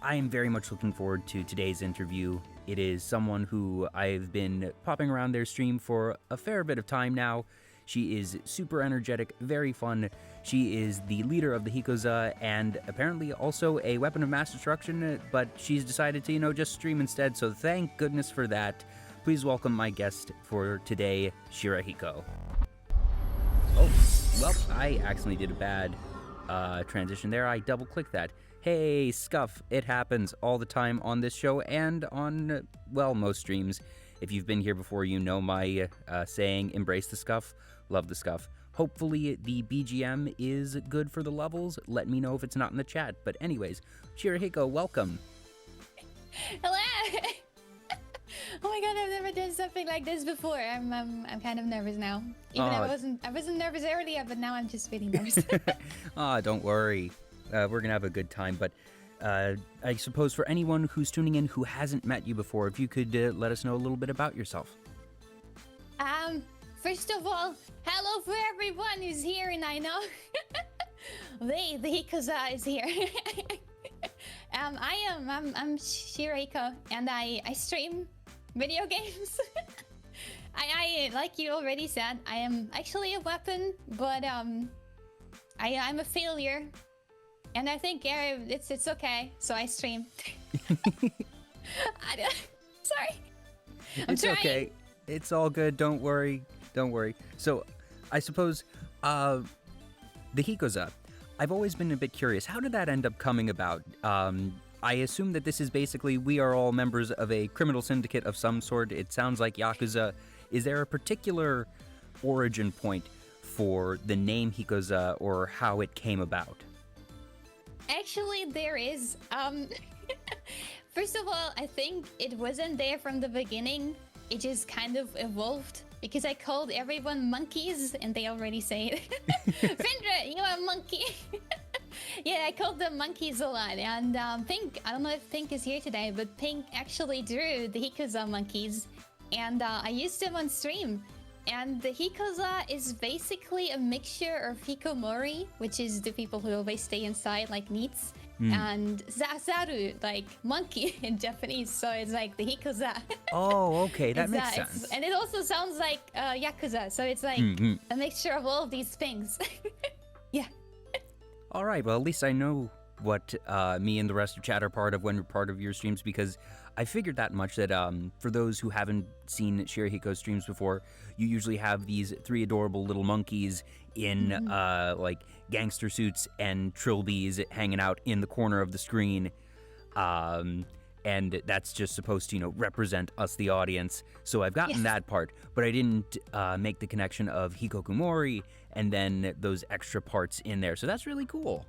I am very much looking forward to today's interview. It is someone who I've been popping around their stream for a fair bit of time now. She is super energetic, very fun. She is the leader of the Yakuza and apparently also a weapon of mass destruction, but she's decided to, just stream instead, so thank goodness for that. Please welcome my guest for today, Shirahiko. Oh, well, I accidentally did a bad transition there. I double-clicked that. Hey, Scuff, it happens all the time on this show and on, well, most streams. If you've been here before, you know my saying, embrace the Scuff, love the Scuff. Hopefully the BGM is good for the levels. Let me know if it's not in the chat. But anyways, Shirahiko, welcome. Hello! Oh my god, I've never done something like this before. I'm kind of nervous now. Even though I wasn't nervous earlier, but now I'm just really nervous. Don't worry. We're gonna have a good time, but I suppose for anyone who's tuning in who hasn't met you before, if you could let us know a little bit about yourself. First of all, hello for everyone who's here, and I know the Yakuza is here. I'm Shirahiko, and I stream video games. I like you already said, I am actually a weapon, but I'm a failure. And I think it's okay, so I stream. Sorry. It's okay. It's all good. Don't worry. Don't worry. So, I suppose, the Yakuza, I've always been a bit curious. How did that end up coming about? I assume that this is basically, we are all members of a criminal syndicate of some sort. It sounds like Yakuza. Is there a particular origin point for the name Yakuza or how it came about? Actually, there is. First of all, I think it wasn't there from the beginning. It just kind of evolved because I called everyone monkeys and they already say it. Findra, you're a monkey. Yeah, I called them monkeys a lot. And Pink, I don't know if Pink is here today, but Pink actually drew the Yakuza monkeys. And I used them on stream. And the Yakuza is basically a mixture of hikomori, which is the people who always stay inside like neats, and zaru, like monkey in Japanese. So it's like the Yakuza. Oh, okay, that makes sense. And it also sounds like Yakuza, so it's like a mixture of all of these things. Yeah. All right, well, at least I know what me and the rest of chat are part of when we're part of your streams, because I figured that much, that for those who haven't seen Shirahiko's streams before, you usually have these three adorable little monkeys in like gangster suits and trilbies hanging out in the corner of the screen, and that's just supposed to, represent us, the audience. So I've gotten that part, but I didn't make the connection of hikokomori and then those extra parts in there. So that's really cool.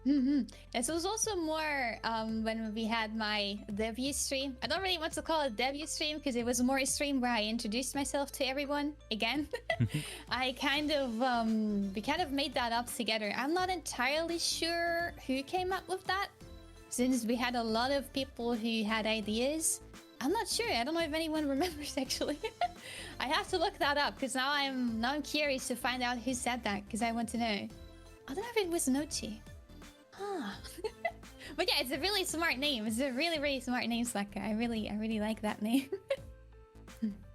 And so it was also more when we had my debut stream. I don't really want to call it debut stream because it was more a stream where I introduced myself to everyone again. We kind of made that up together. I'm not entirely sure who came up with that, since we had a lot of people who had ideas. I'm not sure. I don't know if anyone remembers actually. I have to look that up because now I'm curious to find out who said that, because I want to know. I don't know if it was Nochi. But yeah, it's a really smart name. It's a really, really smart name, Slaka. I really like that name.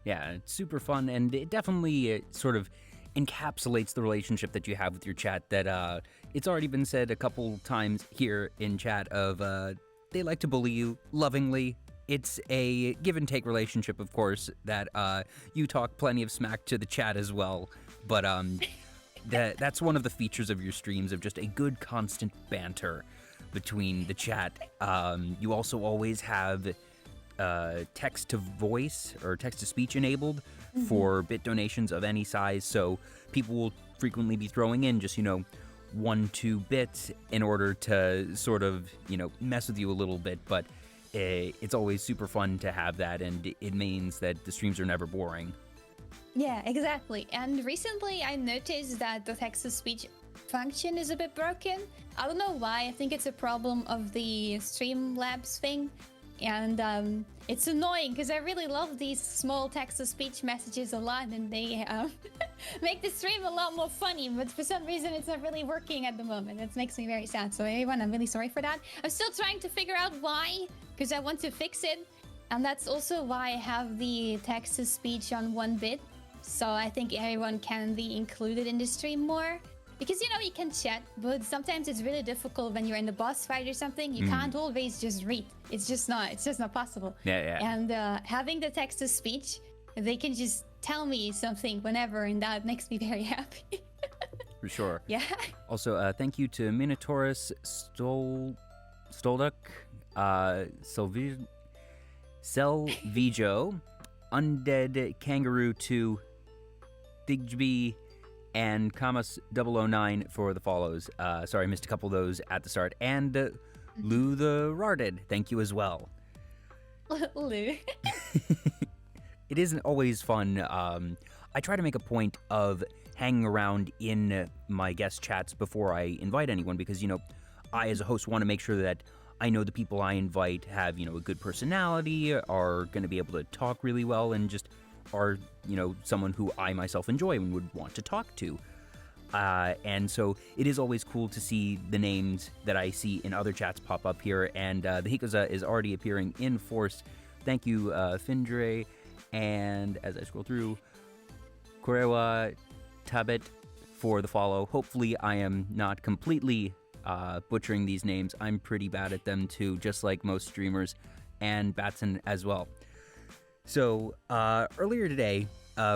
Yeah, it's super fun, and it definitely sort of encapsulates the relationship that you have with your chat. That it's already been said a couple times here in chat of they like to bully you lovingly. It's a give and take relationship, of course, that you talk plenty of smack to the chat as well, but that's one of the features of your streams, of just a good constant banter between the chat. You also always have text to voice or text to speech enabled for bit donations of any size, so people will frequently be throwing in just 1-2 bits in order to sort of mess with you a little bit, but it's always super fun to have that, and it means that the streams are never boring. Yeah, exactly. And recently I noticed that the text-to-speech function is a bit broken. I don't know why. I think it's a problem of the Streamlabs thing. And it's annoying because I really love these small text-to-speech messages a lot, and they make the stream a lot more funny, but for some reason it's not really working at the moment. It makes me very sad. So everyone, I'm really sorry for that. I'm still trying to figure out why, because I want to fix it. And that's also why I have the text-to-speech on 1-bit. So I think everyone can be included in the stream more. Because, you know, you can chat, but sometimes it's really difficult when you're in the boss fight or something. You can't always just read. It's just not possible. Yeah. And having the text-to-speech, they can just tell me something whenever, and that makes me very happy. For sure. Yeah. Also, thank you to Minotaurus Stolduk, Selvijo, Undead Kangaroo 2, Digby, and Kamas009 for the follows. Sorry, I missed a couple of those at the start. And Lou the Rarded, thank you as well. Lou. It isn't always fun. I try to make a point of hanging around in my guest chats before I invite anyone because, you know, I as a host want to make sure that I know the people I invite have, you know, a good personality, are going to be able to talk really well, and just are, you know, someone who I myself enjoy and would want to talk to. And so it is always cool to see the names that I see in other chats pop up here, and the Hikuza is already appearing in force. Thank you, Findre, and as I scroll through, Korewa Tabet for the follow. Hopefully I am not completely butchering these names. I'm pretty bad at them too, just like most streamers, and Batson as well. So, earlier today,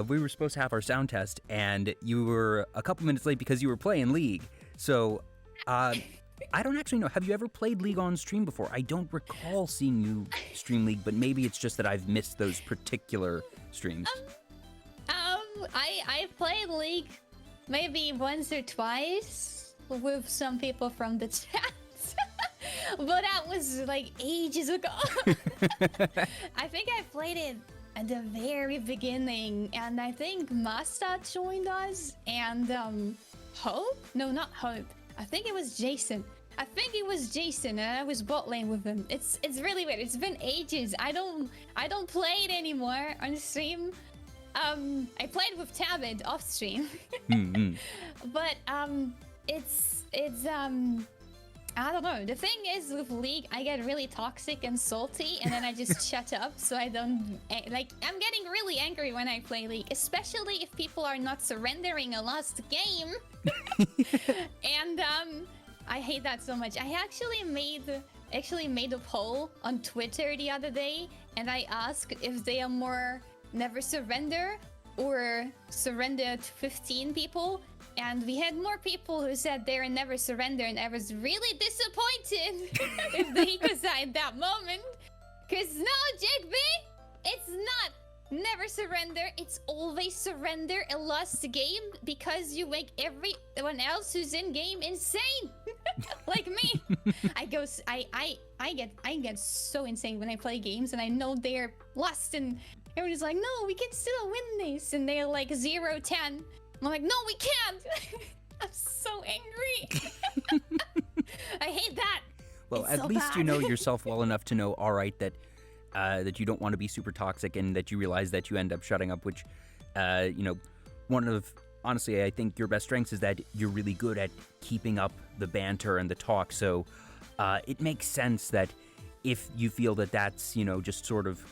we were supposed to have our sound test, and you were a couple minutes late because you were playing League. So, I don't actually know. Have you ever played League on stream before? I don't recall seeing you stream League, but maybe it's just that I've missed those particular streams. I've played League maybe once or twice with some people from the chat. But that was like ages ago. I think I played it at the very beginning, and I think Masta joined us, and Hope? No, not Hope. I think it was Jason. And I was bot lane with him. It's really weird. It's been ages. I don't play it anymore on stream. I played with Tabit off stream. But it's I don't know. The thing is, with League, I get really toxic and salty, and then I just shut up, so I don't... Like, I'm getting really angry when I play League, especially if people are not surrendering a lost game. And, I hate that so much. I actually made a poll on Twitter the other day, and I asked if they are more never surrender or surrender to 15 people. And we had more people who said they're never surrender, and I was really disappointed with the Hikuza at that moment. Cause no, JB, it's not never surrender. It's always surrender a lost game because you make everyone else who's in game insane, like me. I get so insane when I play games, and I know they're lost, and everyone's like, no, we can still win this, and they're like 0-10. I'm like, no, we can't. I'm so angry. I hate that. Well, it's at so least bad. you know yourself well enough to know, all right, that that you don't want to be super toxic, and that you realize that you end up shutting up, which, you know, honestly, I think your best strengths is that you're really good at keeping up the banter and the talk. So it makes sense that if you feel that that's, you know, just sort of...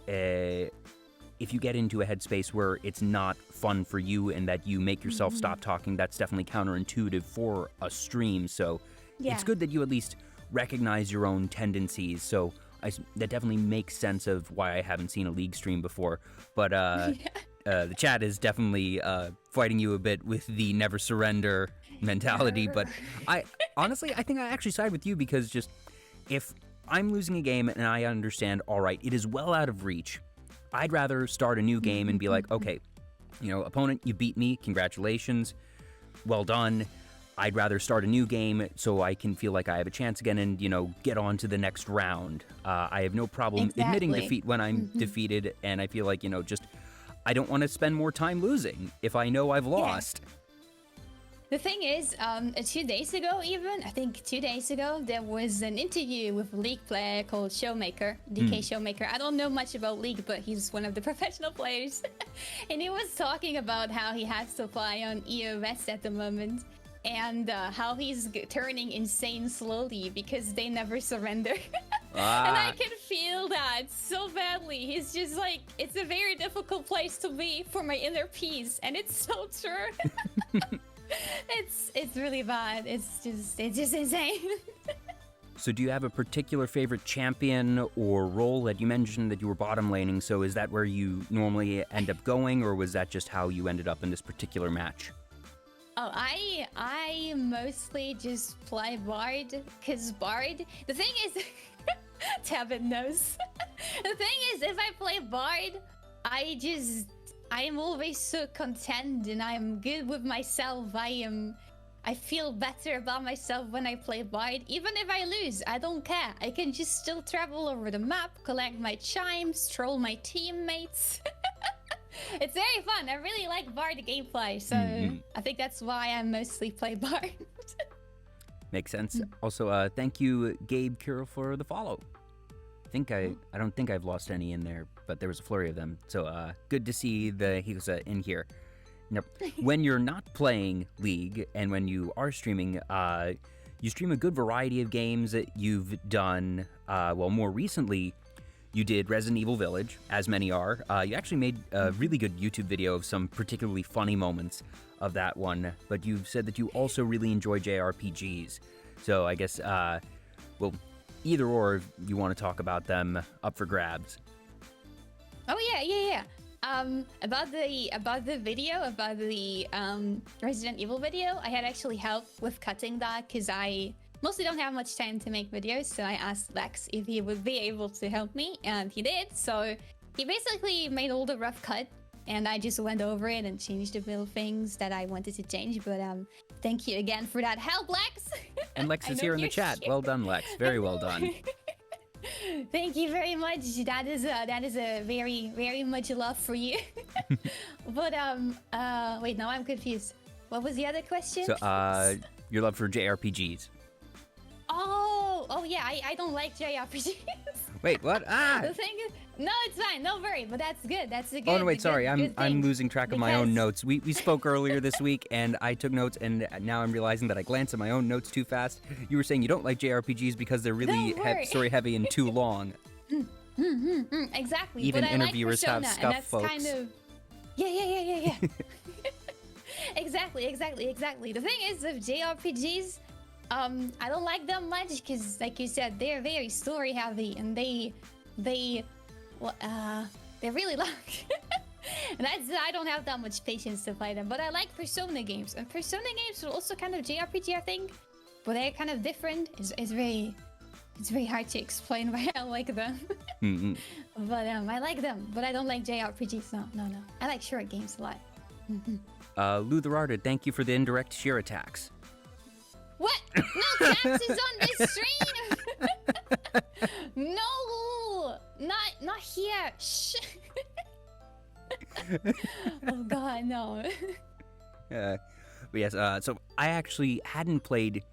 if you get into a headspace where it's not fun for you and that you make yourself stop talking, that's definitely counterintuitive for a stream. So it's good that you at least recognize your own tendencies. So that definitely makes sense of why I haven't seen a League stream before. But the chat is definitely fighting you a bit with the never surrender mentality. But I think I actually side with you, because just if I'm losing a game and I understand, all right, it is well out of reach, I'd rather start a new game and be like, okay, you know, opponent, you beat me, congratulations, well done. I'd rather start a new game so I can feel like I have a chance again and, you know, get on to the next round. I have no problem admitting defeat when I'm defeated, and I feel like, you know, just, I don't want to spend more time losing if I know I've lost. The thing is, 2 days ago even, I think 2 days ago, there was an interview with a League player called Showmaker, DK Showmaker. I don't know much about League, but he's one of the professional players. And he was talking about how he has to fly on EOS at the moment. And how he's turning insane slowly because they never surrender. And I can feel that so badly. He's just like, it's a very difficult place to be for my inner peace. And it's so true. It's really bad. It's just insane. So do you have a particular favorite champion or role that you mentioned that you were bottom laning? So is that where you normally end up going, or was that just how you ended up in this particular match? Oh, I mostly just play Bard, because Bard, the thing is, Tabit knows. The thing is, if I play Bard, I am always so content and I am good with myself. I feel better about myself when I play Bard. Even if I lose, I don't care. I can just still travel over the map, collect my chimes, troll my teammates. It's very fun. I really like Bard gameplay, so I think that's why I mostly play Bard. Makes sense. Also, thank you, Gabe Kirill, for the follow. I don't think I've lost any in there, but there was a flurry of them. So good to see the Hikusa in here. Now, when you're not playing League and when you are streaming, you stream a good variety of games that you've done. Well, more recently, you did Resident Evil Village, as many are. You actually made a really good YouTube video of some particularly funny moments of that one, but you've said that you also really enjoy JRPGs. So I guess, well, either or, if you want to talk about them, up for grabs. Oh yeah. About the video, about the Resident Evil video, I had actually help with cutting that because I mostly don't have much time to make videos, so I asked Lex if he would be able to help me, and he did. So he basically made all the rough cut, and I just went over it and changed a little things that I wanted to change. But thank you again for that help, Lex. And Lex is here in the chat. Well done, Lex. Very well done. Thank you very much. That is a very, very much love for you. But wait, now I'm confused. What was the other question? So your love for JRPGs. Oh yeah, I don't like JRPGs. Wait, what? The thing is, no, it's fine. Don't worry, but that's good. That's a good. Oh no, wait, sorry. Good I'm losing track of my own notes. We spoke earlier this week, and I took notes, and now I'm realizing that I glanced at my own notes too fast. You were saying you don't like JRPGs because they're really story heavy and too long. Exactly. Even but interviewers I like have Persona, scuff, folks. Kind of... Yeah. Exactly. The thing is, with JRPGs, I don't like them much because, like you said, they're very story heavy and they're really long. And I don't have that much patience to play them. But I like Persona games, and Persona games are also kind of JRPG, I think, but they're kind of different. It's very hard to explain why I like them. But I like them, but I don't like JRPGs. No. I like short games a lot. Lutherarda, thank you for the indirect sheer attacks. What? No taps is on this stream. No, not here. Shh. Oh God, no. But yes. So I actually hadn't played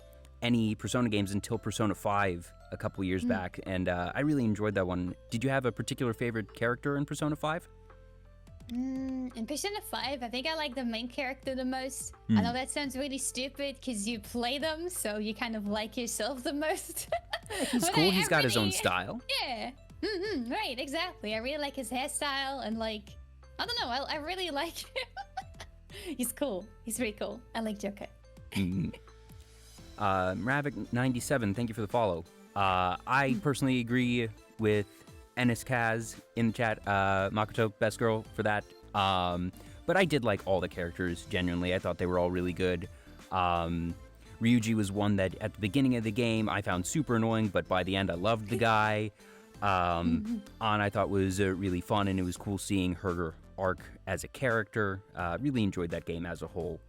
any Persona games until Persona 5 a couple years back, and I really enjoyed that one. Did you have a particular favorite character in Persona 5? In Persona 5, I think I like the main character the most. I know that sounds really stupid because you play them, so you kind of like yourself the most. He's cool. He's got his own style. Yeah. Right, exactly. I really like his hairstyle and I don't know. I really like him. He's cool. He's pretty cool. I like Joker. Ravik97, thank you for the follow. I personally agree with Ennis Kaz in the chat. Makoto, best girl for that. But I did like all the characters, genuinely. I thought they were all really good. Ryuji was one that at the beginning of the game I found super annoying, but by the end I loved the guy. An I thought was really fun, and it was cool seeing her arc as a character. Really enjoyed that game as a whole.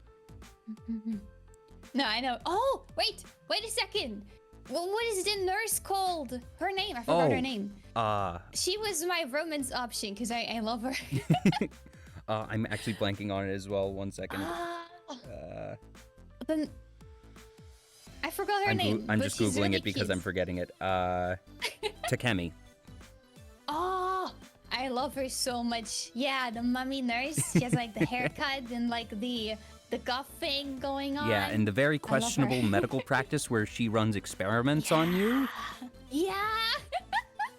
No, I know. Oh, wait a second. Well, what is the nurse called? Her name? I forgot her name. She was my romance option because I love her. I'm actually blanking on it as well. 1 second. Then I forgot her name. I'm but just she's Googling really it because cute. I'm forgetting it. Takemi. Oh, I love her so much. Yeah, the mummy nurse. She has like the haircut and like the goth thing going on. Yeah, and the very I love her. questionable medical practice where she runs experiments on you. Yeah,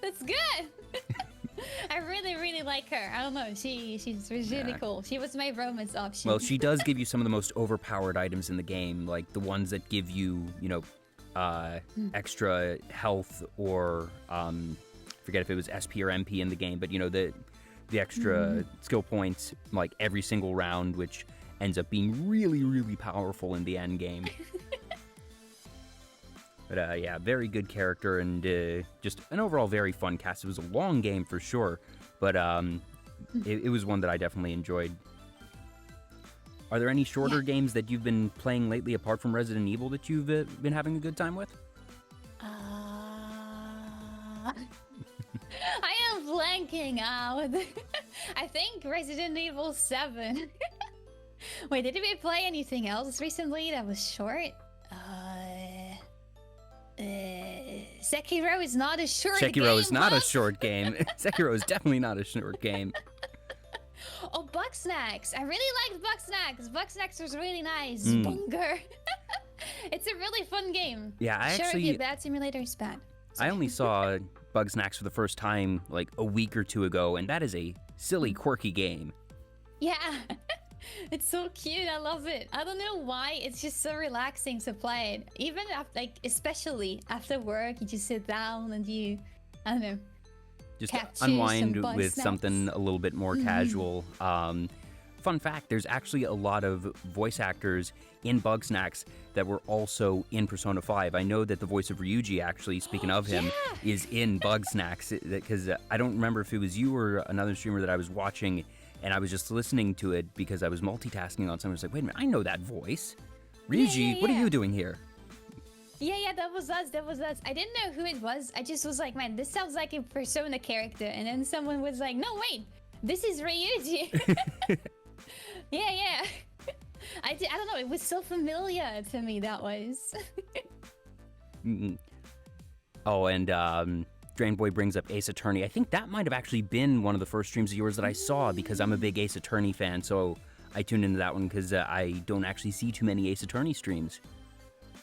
that's good. I really, really like her. I don't know. She's really cool. She was my romance option. Well, she does give you some of the most overpowered items in the game, like the ones that give you, extra health or forget if it was SP or MP in the game, but the extra skill points like every single round, which ends up being really, really powerful in the end game. But yeah, very good character and just an overall very fun cast. It was a long game for sure, but it was one that I definitely enjoyed. Are there any shorter games that you've been playing lately apart from Resident Evil that you've been having a good time with? I am blanking out. I think Resident Evil 7. Wait, did we play anything else recently that was short? Sekiro is not a short game. Sekiro is not a short game. Sekiro is definitely not a short game. Oh, Bugsnax. I really liked Bugsnax. Bugsnax was really nice. Bunger. It's a really fun game. Yeah, I Sure, actually... if your bad simulator is bad. I only saw Bugsnax for the first time like a week or two ago, and that is a silly, quirky game. Yeah. It's so cute. I love it. I don't know why. It's just so relaxing to play it. Even after, especially after work, you just sit down and I don't know. Just capture unwind some with Bugsnax. something a little bit more casual. Fun fact, there's actually a lot of voice actors in Bugsnax that were also in Persona 5. I know that the voice of Ryuji, actually, speaking of him, is in Bugsnax. Because I don't remember if it was you or another streamer that I was watching, and I was just listening to it because I was multitasking on something. I was like, wait a minute, I know that voice. Ryuji, what are you doing here? Yeah, that was us. I didn't know who it was. I just was like, man, this sounds like a Persona character. And then someone was like, no, wait, this is Ryuji. Yeah. I don't know. It was so familiar to me, that was. Oh, and Drain Boy brings up Ace Attorney. I think that might have actually been one of the first streams of yours that I saw because I'm a big Ace Attorney fan. So I tuned into that one because I don't actually see too many Ace Attorney streams.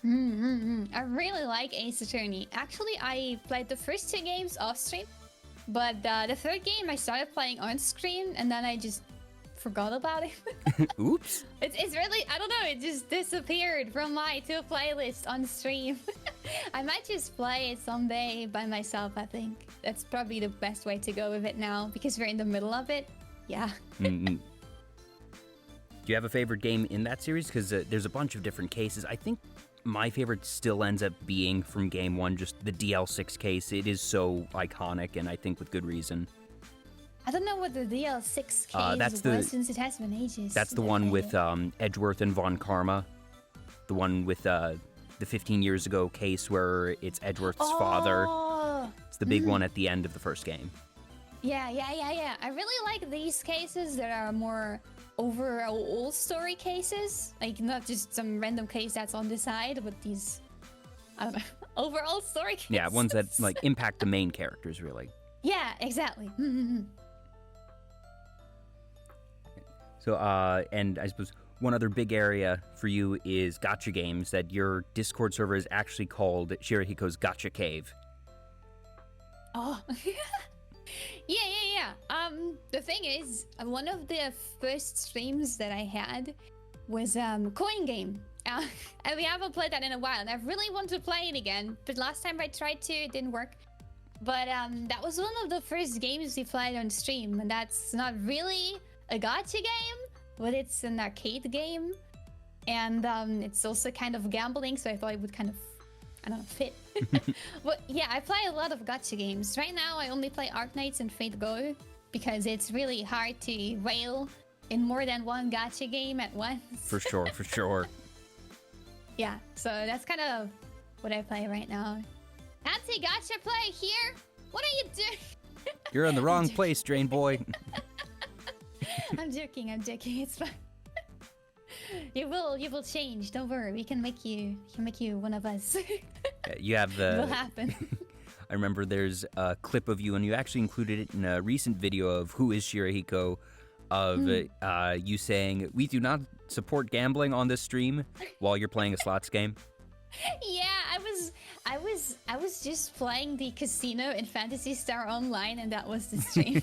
I really like Ace Attorney. Actually, I played the first 2 games off stream, but the third game I started playing on stream, and then I just forgot about it. Oops. It's really, I don't know, it just disappeared from my to playlist on stream. I might just play it someday by myself, I think. That's probably the best way to go with it now, because we're in the middle of it. Yeah. Do you have a favorite game in that series? Because there's a bunch of different cases. I think my favorite still ends up being from game 1, just the DL6 case. It is so iconic, and I think with good reason. I don't know what the DL6 case was, since it has been ages. That's the one with Edgeworth and Von Karma. The one with the 15 years ago case where it's Edgeworth's father. It's the big one at the end of the first game. Yeah. I really like these cases that are more overall story cases. Like, not just some random case that's on the side, but these, I don't know, overall story cases. Yeah, ones that like impact the main characters, really. Yeah, exactly. So, and I suppose one other big area for you is gacha games, that your Discord server is actually called Shirahiko's Gacha Cave. Oh. Yeah. The thing is, one of the first streams that I had was Coin Game. And we haven't played that in a while, and I really want to play it again, but last time I tried to, it didn't work. But that was one of the first games we played on stream, and that's not really a gacha game, but it's an arcade game, and it's also kind of gambling, so I thought it would kind of, I don't know, fit. But yeah, I play a lot of gacha games. Right now, I only play Arknights and Fate Go, because it's really hard to whale in more than one gacha game at once. For sure. Yeah, so that's kind of what I play right now. Anti-gacha play here? What are you doing? You're in the wrong place, Drain Boy. I'm joking, it's fine. You will change. Don't worry. We can make you one of us. You have the. It will happen. I remember there's a clip of you, and you actually included it in a recent video of Who is Shirahiko, of you saying, "We do not support gambling on this stream," while you're playing a slots game. Yeah, I was just playing the casino in Phantasy Star Online, and that was the stream.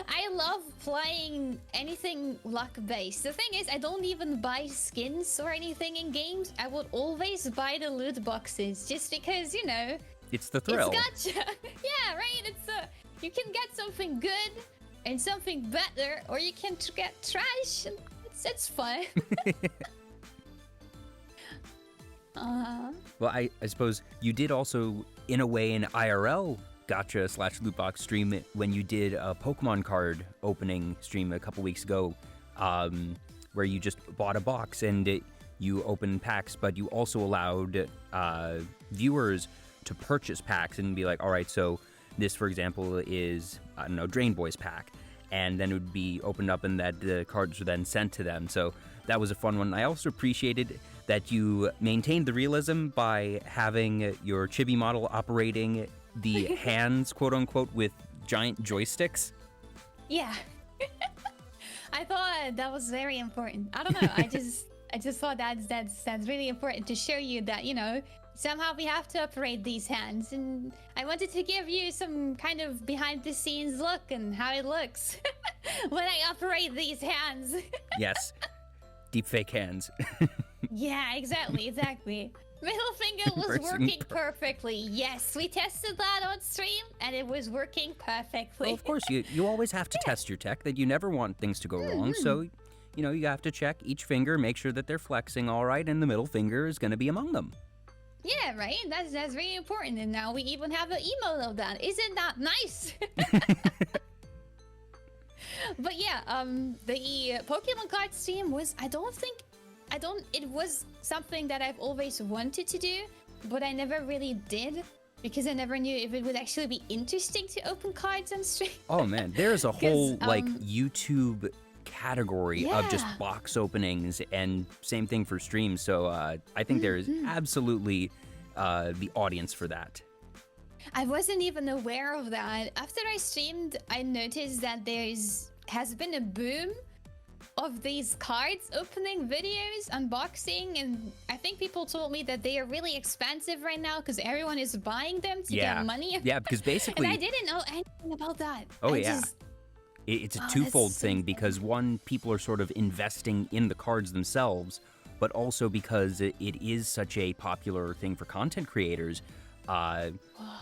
I love playing anything luck-based. The thing is, I don't even buy skins or anything in games. I would always buy the loot boxes, just because, you know... It's the thrill. It's gotcha. Yeah, right? You can get something good and something better, or you can get trash, and it's fun. Well, I suppose you did also, in a way, an IRL gacha/lootbox stream when you did a Pokemon card opening stream a couple weeks ago, where you just bought a box and you opened packs, but you also allowed viewers to purchase packs and be like, all right, so this, for example, is, I don't know, Drain Boy's pack. And then it would be opened up and that the cards were then sent to them. So that was a fun one. I also appreciated that you maintained the realism by having your chibi model operating the hands, quote unquote, with giant joysticks. Yeah. I thought that was very important. I don't know. I just thought that's really important to show you that, you know, somehow we have to operate these hands, and I wanted to give you some kind of behind-the-scenes look and how it looks when I operate these hands. Yes, deep fake hands. Yeah, exactly. Middle finger was working perfectly. Yes, we tested that on stream, and it was working perfectly. Well, of course, you always have to test your tech. That you never want things to go wrong. So, you know, you have to check each finger, make sure that they're flexing all right, and the middle finger is going to be among them. Yeah, right? That's really important. And now we even have an emote of that. Isn't that nice? But yeah, the Pokemon card stream was, it was something that I've always wanted to do, but I never really did, because I never knew if it would actually be interesting to open cards on stream. Oh man, there's a whole like YouTube category of just box openings, and same thing for streams. So I think there is absolutely the audience for that. I wasn't even aware of that. After I streamed, I noticed that has been a boom of these cards opening videos, unboxing, and I think people told me that they are really expensive right now because everyone is buying them to get money. Yeah, because basically... And I didn't know anything about that. Oh, it's a twofold thing, because one, people are sort of investing in the cards themselves, but also because it is such a popular thing for content creators.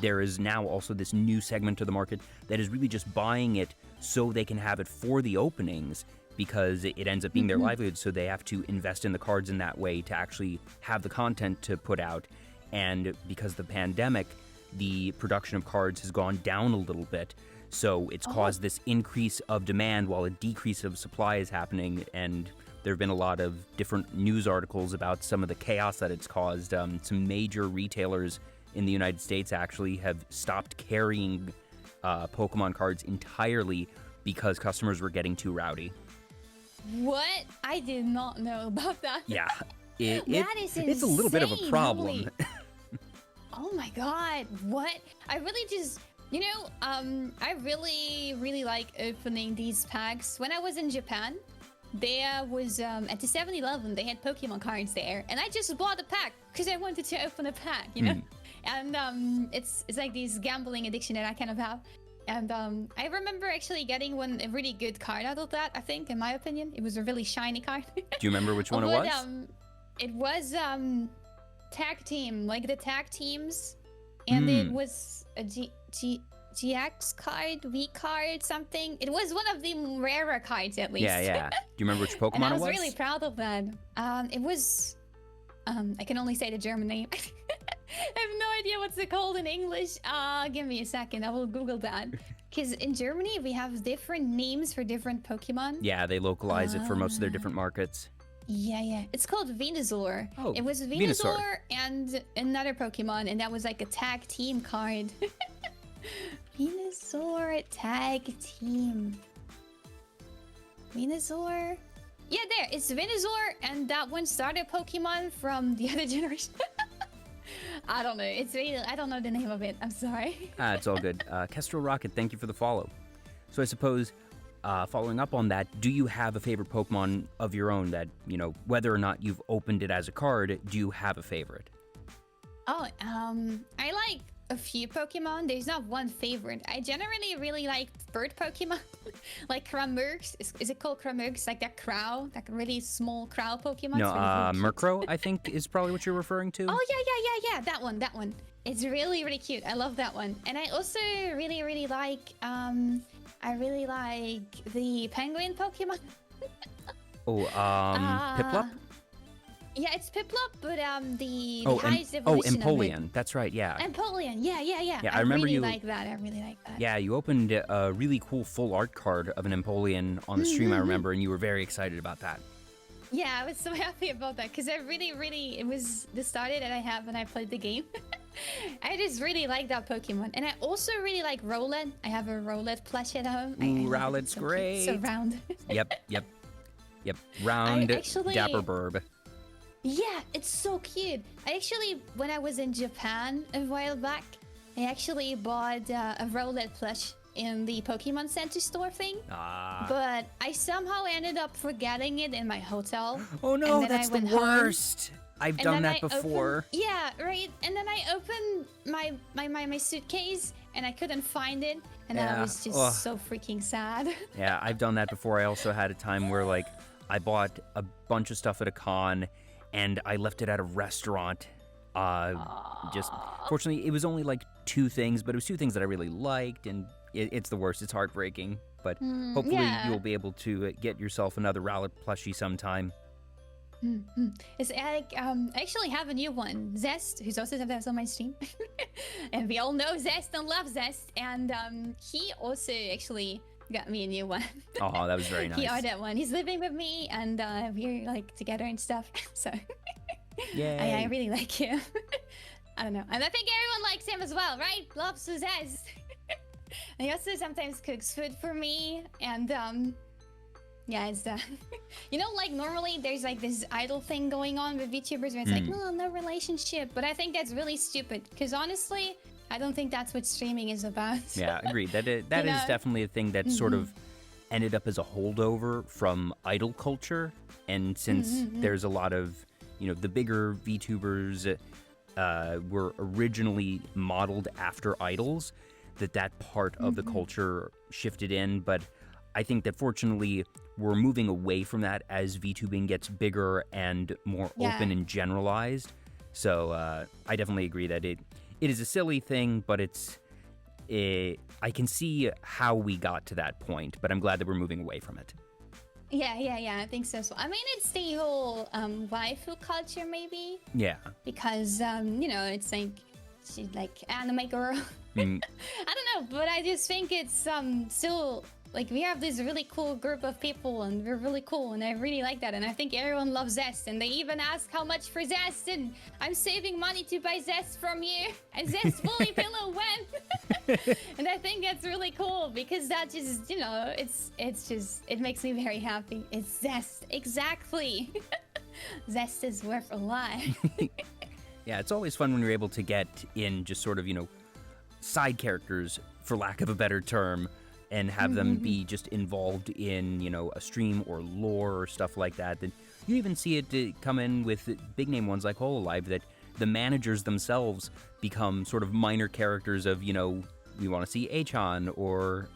There is now also this new segment of the market that is really just buying it so they can have it for the openings, because it ends up being their livelihood, so they have to invest in the cards in that way to actually have the content to put out. And because of the pandemic, the production of cards has gone down a little bit, so it's caused this increase of demand while a decrease of supply is happening. And there have been a lot of different news articles about some of the chaos that it's caused. Some major retailers in the United States actually have stopped carrying Pokemon cards entirely because customers were getting too rowdy. What? I did not know about that. Yeah. That is insane. It's a little bit of a problem. Oh my god, what? I really just, you know, I really like opening these packs. When I was in Japan, there was, at the 7-Eleven, they had Pokemon cards there, and I just bought a pack because I wanted to open a pack, you know? And it's like this gambling addiction that I kind of have. And I remember actually getting a really good card out of that, I think, in my opinion. It was a really shiny card. Do you remember which one it was? It was tag team, like the tag teams. And it was a GX card, V card, something. It was one of the rarer cards, at least. Yeah. Do you remember which Pokemon and I was it was? Really proud of that. It was... I can only say the German name. I have no idea what's it called in English. Give me a second. I will Google that. Because in Germany, we have different names for different Pokemon. Yeah, they localize it for most of their different markets. Yeah. It's called Venusaur. Oh, it was Venusaur and another Pokemon, and that was like a tag team card. Venusaur tag team. Venusaur. Yeah, there. It's Venusaur, and that one started Pokemon from the other generation. I don't know. It's really... I don't know the name of it. I'm sorry. It's all good. Kestrel Rocket, thank you for the follow. So I suppose, following up on that, do you have a favorite Pokemon of your own that, you know, whether or not you've opened it as a card, do you have a favorite? Oh, I like a few Pokemon. There's not one favorite. I generally really like bird Pokemon, like Cramurks. Is it called Cramurks? Like that crow, that really small crow Pokemon. No, really Murkrow, I think, is probably what you're referring to. Oh yeah. That one. It's really cute. I love that one. And I also really like the penguin Pokemon. Piplup? Yeah, it's Piplup, but the highest evolution of it. Empoleon. That's right, yeah. Empoleon, yeah. Yeah, I remember really like that. I really like that. Yeah, you opened a really cool full art card of an Empoleon on the stream, I remember, and you were very excited about that. Yeah, I was so happy about that because I really, it was the starter that I have when I played the game. I just really like that Pokemon. And I also really like Rowlet. I have a Rowlet plush at home. Ooh, Rowlet's so great. So round. Yep. Round, dapper burb. Yeah, it's so cute. I actually, when I was in Japan a while back, I actually bought a Rowlet plush in the Pokemon Center store thing. But I somehow ended up forgetting it in my hotel. Oh no, that's the worst. I've done that before. Yeah, right. And then I opened my suitcase and I couldn't find it. And I was just so freaking sad. Yeah, I've done that before. I also had a time where like I bought a bunch of stuff at a con and I left it at a restaurant. Just fortunately, it was only like 2 things, but it was 2 things that I really liked, and it's the worst. It's heartbreaking, but hopefully you'll be able to get yourself another Rowlet plushie sometime. It's like I actually have a new one, Zest, who's also sometimes on my stream, and we all know Zest and love Zest, and he also actually got me a new one. Oh, that was very nice. He ordered one. He's living with me, and we're like together and stuff. So I really like him. I don't know, and I think everyone likes him as well, right? Loves Zest. And he also sometimes cooks food for me, and yeah, it's you know, like normally there's like this idol thing going on with VTubers where it's like, no relationship, but I think that's really stupid because honestly, I don't think that's what streaming is about. Yeah, agreed. That is definitely a thing that sort of ended up as a holdover from idol culture, and since there's a lot of, you know, the bigger VTubers were originally modeled after idols, that part of the culture shifted in, but I think that fortunately we're moving away from that as VTubing gets bigger and more open and generalized. So I definitely agree that it is a silly thing, but I can see how we got to that point, but I'm glad that we're moving away from it. Yeah, I think so. I mean, it's the whole waifu culture, maybe. Yeah. Because, you know, it's like, she's like anime girl. I don't know, but I just think it's still, like, we have this really cool group of people, and we're really cool, and I really like that, and I think everyone loves Zest, and they even ask how much for Zest, and I'm saving money to buy Zest from you, and Zest fully pillow when? And I think that's really cool, because that just, you know, it's just, it makes me very happy. It's Zest, exactly. Zest is worth a lot. Yeah, it's always fun when you're able to get in just sort of, you know, side characters, for lack of a better term, and have them be just involved in, you know, a stream or lore or stuff like that. Then you even see it come in with big name ones like Hololive, that the managers themselves become sort of minor characters of, you know, we want to see Achan or,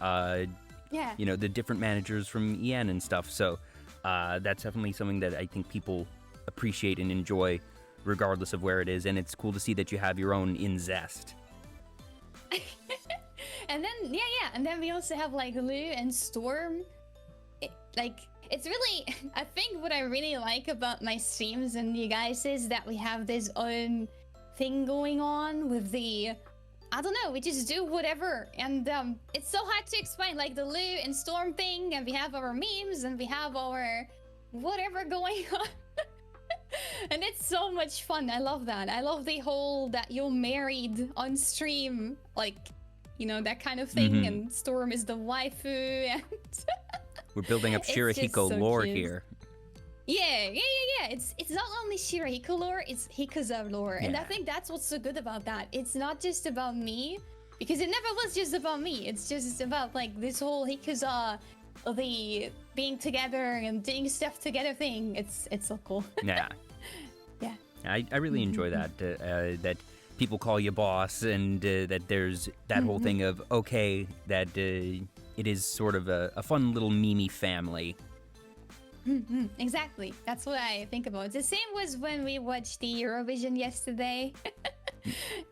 you know, the different managers from EN and stuff. So that's definitely something that I think people appreciate and enjoy regardless of where it is. And it's cool to see that you have your own in Zest. And then, and then we also have like Lou and Storm. It's really, I think what I really like about my streams and you guys is that we have this own thing going on with the, I don't know, we just do whatever. And it's so hard to explain, like the Lou and Storm thing, and we have our memes and we have our whatever going on. And it's so much fun. I love that. I love the whole that you're married on stream, like, you know, that kind of thing, and Storm is the waifu, and we're building up Shirahiko lore here. Yeah. It's not only Shirahiko lore, it's Hikuza lore. And I Yeah. think that's what's so good about that. It's not just about me, because it never was just about me. It's just about like this whole Hikuza, the being together and doing stuff together thing. It's so cool. Yeah. Yeah. I really enjoy that, that people call you boss, and that there's that whole thing of, okay, that it is sort of a fun little meme family. Exactly. That's what I think about. The same was when we watched the Eurovision yesterday.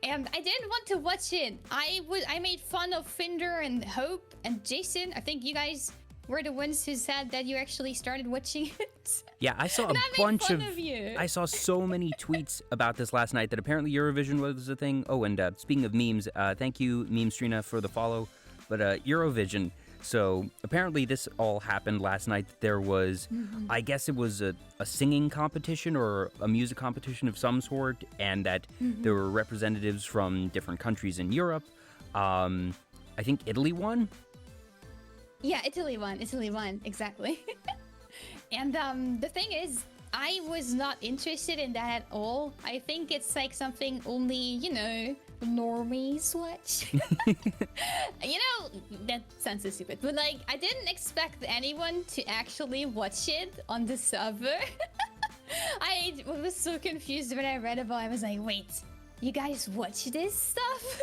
And I didn't want to watch it. I made fun of Finder and Hope and Jason. I think you guys were the ones who said that you actually started watching it. Yeah, I saw a And I made bunch fun of. of you. I saw so many tweets about this last night that apparently Eurovision was a thing. Oh, and speaking of memes, thank you, Memestrina, for the follow. But Eurovision. So apparently this all happened last night. There was, I guess it was a singing competition or a music competition of some sort, and that there were representatives from different countries in Europe. I think Italy won. Yeah, Italy won, exactly. And the thing is, I was not interested in that at all. I think it's like something only, normies watch. That sounds so stupid, but like, I didn't expect anyone to actually watch it on the server. I was so confused when I read about it. I was like, wait, you guys watch this stuff?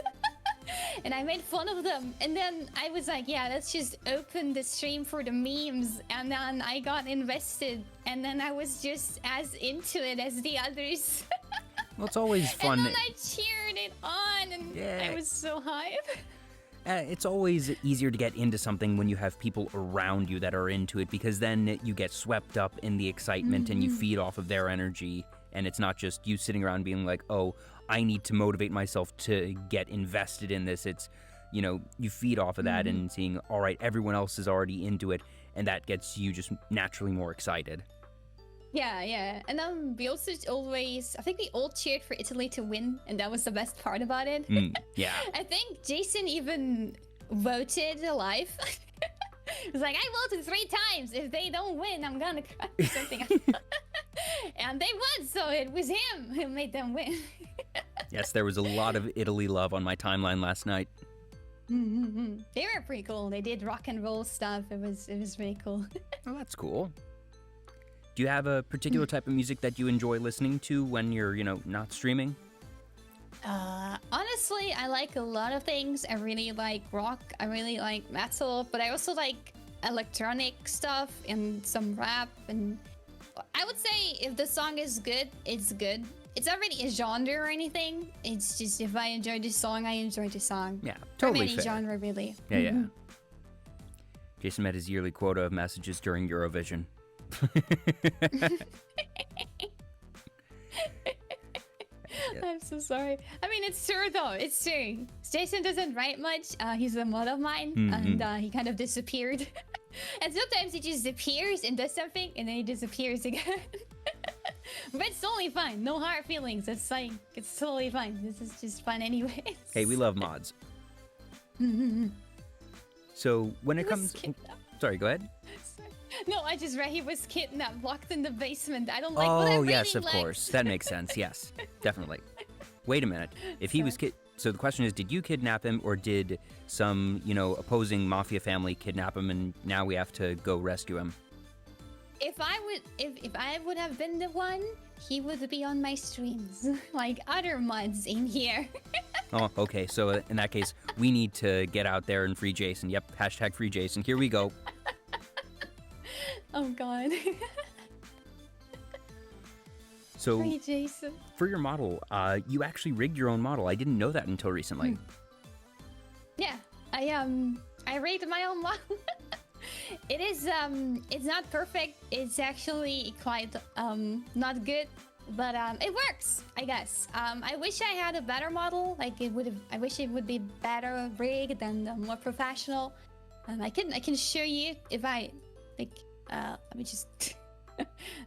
And I made fun of them. And then I was like, yeah, let's just open the stream for the memes. And then I got invested. And then I was just as into it as the others. Well, it's always fun. And then I cheered it on. And Yeah. I was so hyped. It's always easier to get into something when you have people around you that are into it, because then you get swept up in the excitement and you feed off of their energy. And it's not just you sitting around being like, oh, I need to motivate myself to get invested in this. It's, you feed off of that and seeing, all right, everyone else is already into it, and that gets you just naturally more excited. Yeah. And then we also I think we all cheered for Italy to win, and that was the best part about it. Yeah. I think Jason even voted live. He was like, I voted 3 times. If they don't win, I'm gonna cry or something. And they won, so it was him who made them win. Yes, there was a lot of Italy love on my timeline last night. They were pretty cool. They did rock and roll stuff. It was really cool. Oh, that's cool. Do you have a particular type of music that you enjoy listening to when you're, not streaming? Honestly, I like a lot of things. I really like rock. I really like metal, but I also like electronic stuff and some rap. And I would say if the song is good, it's good. It's not really a genre or anything. It's just if I enjoy the song, I enjoy the song. Yeah, totally any fair. genre, really. Yeah. Jason met his yearly quota of messages during Eurovision. I'm so sorry. I mean, it's true though. It's true. Jason doesn't write much. He's a mod of mine, and he kind of disappeared. And sometimes he just appears and does something, and then he disappears again. But it's totally fine. No hard feelings. It's totally fine. This is just fun anyways. Hey, we love mods. So when it comes... Sorry, go ahead. No, I just read he was kidnapped, locked in the basement. I don't like what I'm Oh, yes, reading, of course. That makes sense. Yes, definitely. Wait a minute. If he was so the question is, did you kidnap him, or did some, opposing mafia family kidnap him, and now we have to go rescue him? If I would have been the one, he would be on my streams, like other mods in here. Oh, okay. So in that case, we need to get out there and free Jason. Yep, hashtag free Jason. Here we go. Oh God. So Free Jason. For your model, you actually rigged your own model. I didn't know that until recently. Yeah, I rigged my own model. It is it's not perfect. It's actually quite not good, but it works, I guess. I wish I had a better model. Like I wish it would be better rigged and more professional. I can show you if I like. Let me just.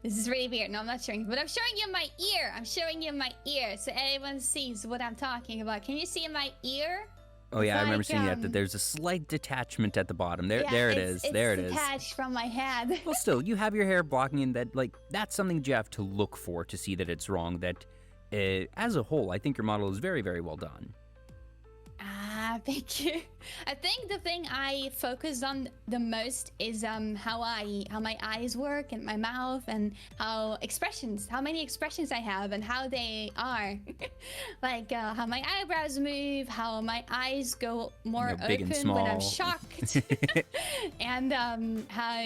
This is really weird. No, I'm not showing, but I'm showing you my ear. I'm showing you my ear so everyone sees what I'm talking about. Can you see my ear? Oh yeah, I remember seeing that there's a slight detachment at the bottom. There it is. There it is. It's detached from my head. Well, still, you have your hair blocking, and that's something that you have to look for to see that it's wrong. That, as a whole, I think your model is very, very well done. Thank you. I think the thing I focus on the most is how my eyes work and my mouth, and how many expressions I have and how they are. Like how my eyebrows move, how my eyes go more big and open small. when I'm shocked, and how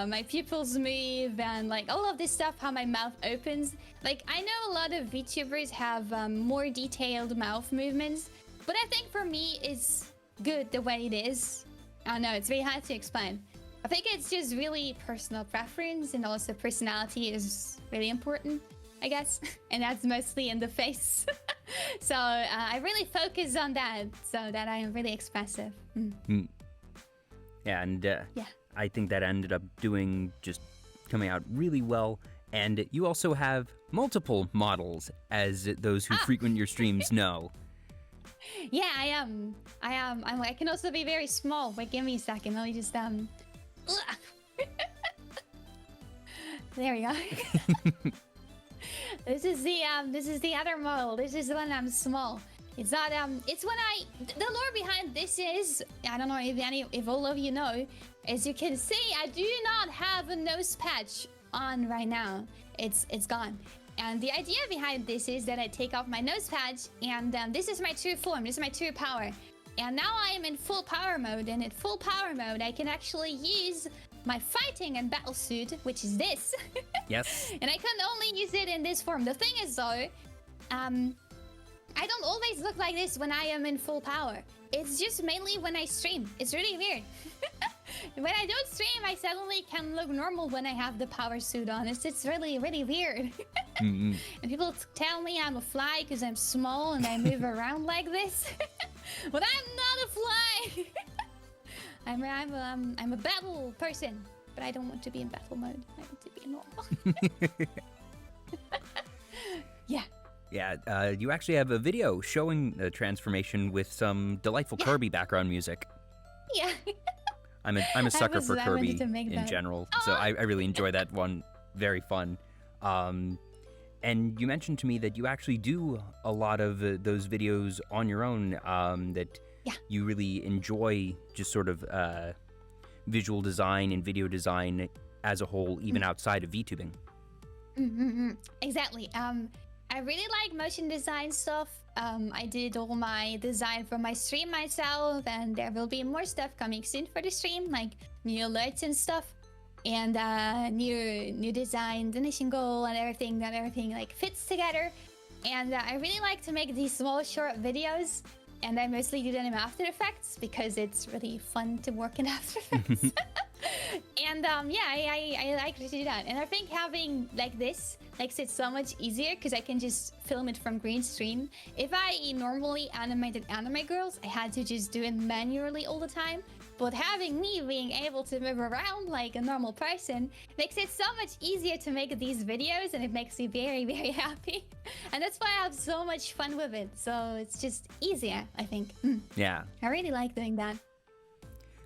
my pupils move, and like all of this stuff, how my mouth opens. Like I know a lot of VTubers have more detailed mouth movements, but I think for me, it's good the way it is. I don't know, it's very hard to explain. I think it's just really personal preference, and also personality is really important, I guess. And that's mostly in the face. So I really focus on that, so that I am really expressive. Yeah, and yeah. I think that ended up coming out really well. And you also have multiple models, as those who frequent your streams know. Yeah, I am. I can also be very small. Wait, give me a second. Let me just There we go. This is the other model. This is when I'm small. It's not it's when the lore behind this is, I don't know if all of you know, as you can see, I do not have a nose patch on right now. It's gone. And the idea behind this is that I take off my nose patch, and this is my true form, this is my true power. And now I am in full power mode, and in full power mode, I can actually use my fighting and battle suit, which is this. Yes. And I can only use it in this form. The thing is though, I don't always look like this when I am in full power. It's just mainly when I stream. It's really weird. When I don't stream, I suddenly can look normal when I have the power suit on. It's really, really weird. And people tell me I'm a fly because I'm small and I move around like this. But I'm not a fly. I'm a battle person, but I don't want to be in battle mode. I want to be normal. Yeah. Yeah, you actually have a video showing the transformation with some delightful Kirby background music. Yeah. I'm a sucker for Kirby in general, so I really enjoy that one. Very fun. And you mentioned to me that you actually do a lot of those videos on your own, that you really enjoy just sort of visual design and video design as a whole, even outside of VTubing. Exactly. I really like motion design stuff. I did all my design for my stream myself, and there will be more stuff coming soon for the stream, like new alerts and stuff, and new design, donation goal, and everything like fits together. And I really like to make these small short videos, and I mostly do them in After Effects because it's really fun to work in After Effects. And I like to do that. And I think having like this makes it so much easier because I can just film it from green screen. If I normally animated anime girls, I had to just do it manually all the time. But having me being able to move around like a normal person makes it so much easier to make these videos, and it makes me very, very happy. And that's why I have so much fun with it. So it's just easier, I think. Yeah. I really like doing that.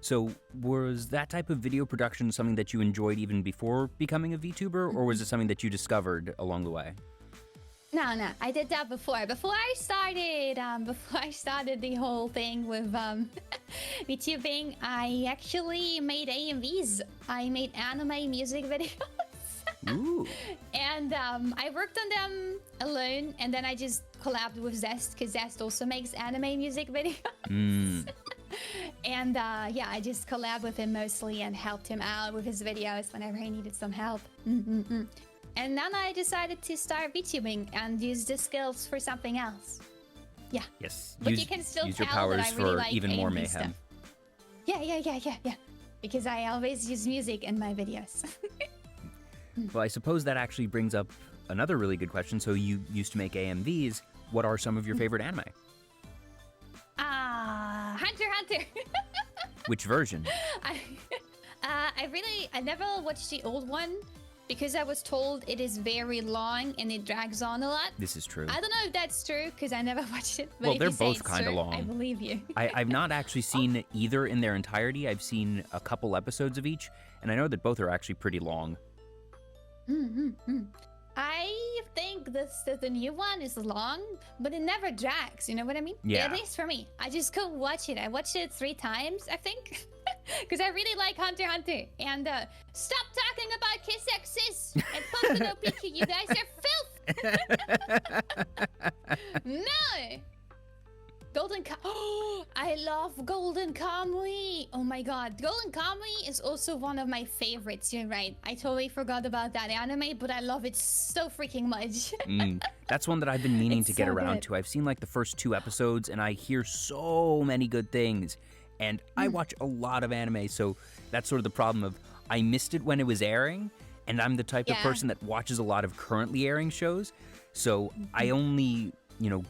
So was that type of video production something that you enjoyed even before becoming a VTuber, or was it something that you discovered along the way? No, I did that before. Before I started the whole thing with VTubing, I actually made AMVs. I made anime music videos. Ooh. And I worked on them alone, and then I just collabed with Zest, because Zest also makes anime music videos. And I just collabed with him mostly and helped him out with his videos whenever he needed some help. And then I decided to start VTubing and use the skills for something else. Yeah. Yes. But you can still use tell your powers that I really for like even more AMV mayhem. stuff. Yeah. Because I always use music in my videos. Well, I suppose that actually brings up another really good question. So you used to make AMVs. What are some of your favorite anime? Hunter x Hunter. Which version? I never watched the old one. because I was told it is very long and it drags on a lot. This is true. I don't know if that's true because I never watched it. But Well, if they're you say both it's kind of true, long. I believe you. I've not actually seen either in their entirety. I've seen a couple episodes of each, and I know that both are actually pretty long. I think the new one is long, but it never drags. You know what I mean? Yeah. At least for me, I just could watch it. I watched it 3 times, I think, because I really like Hunter x Hunter. And stop talking about kiss exes and Poku no Piki. You guys are filth. No. Golden I love Golden Kamuy. Oh my god. Golden Kamuy is also one of my favorites. You're right. I totally forgot about that anime, but I love it so freaking much. That's one that I've been meaning to get so around good. to. I've seen like the first 2 episodes, and I hear so many good things. And I watch a lot of anime, so that's sort of the problem of I missed it when it was airing, and I'm the type of person that watches a lot of currently airing shows. So I only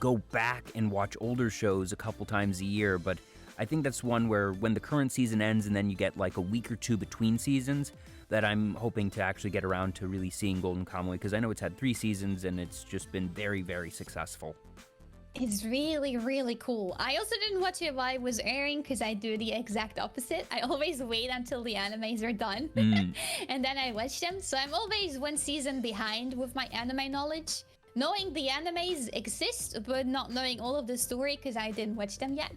go back and watch older shows a couple times a year, but I think that's one where when the current season ends and then you get like a week or 2 between seasons, that I'm hoping to actually get around to really seeing Golden Kamuy, because I know it's had 3 seasons and it's just been very, very successful. It's really, really cool. I also didn't watch it while it was airing because I do the exact opposite. I always wait until the animes are done and then I watch them. So I'm always 1 season behind with my anime knowledge. Knowing the animes exist, but not knowing all of the story because I didn't watch them yet.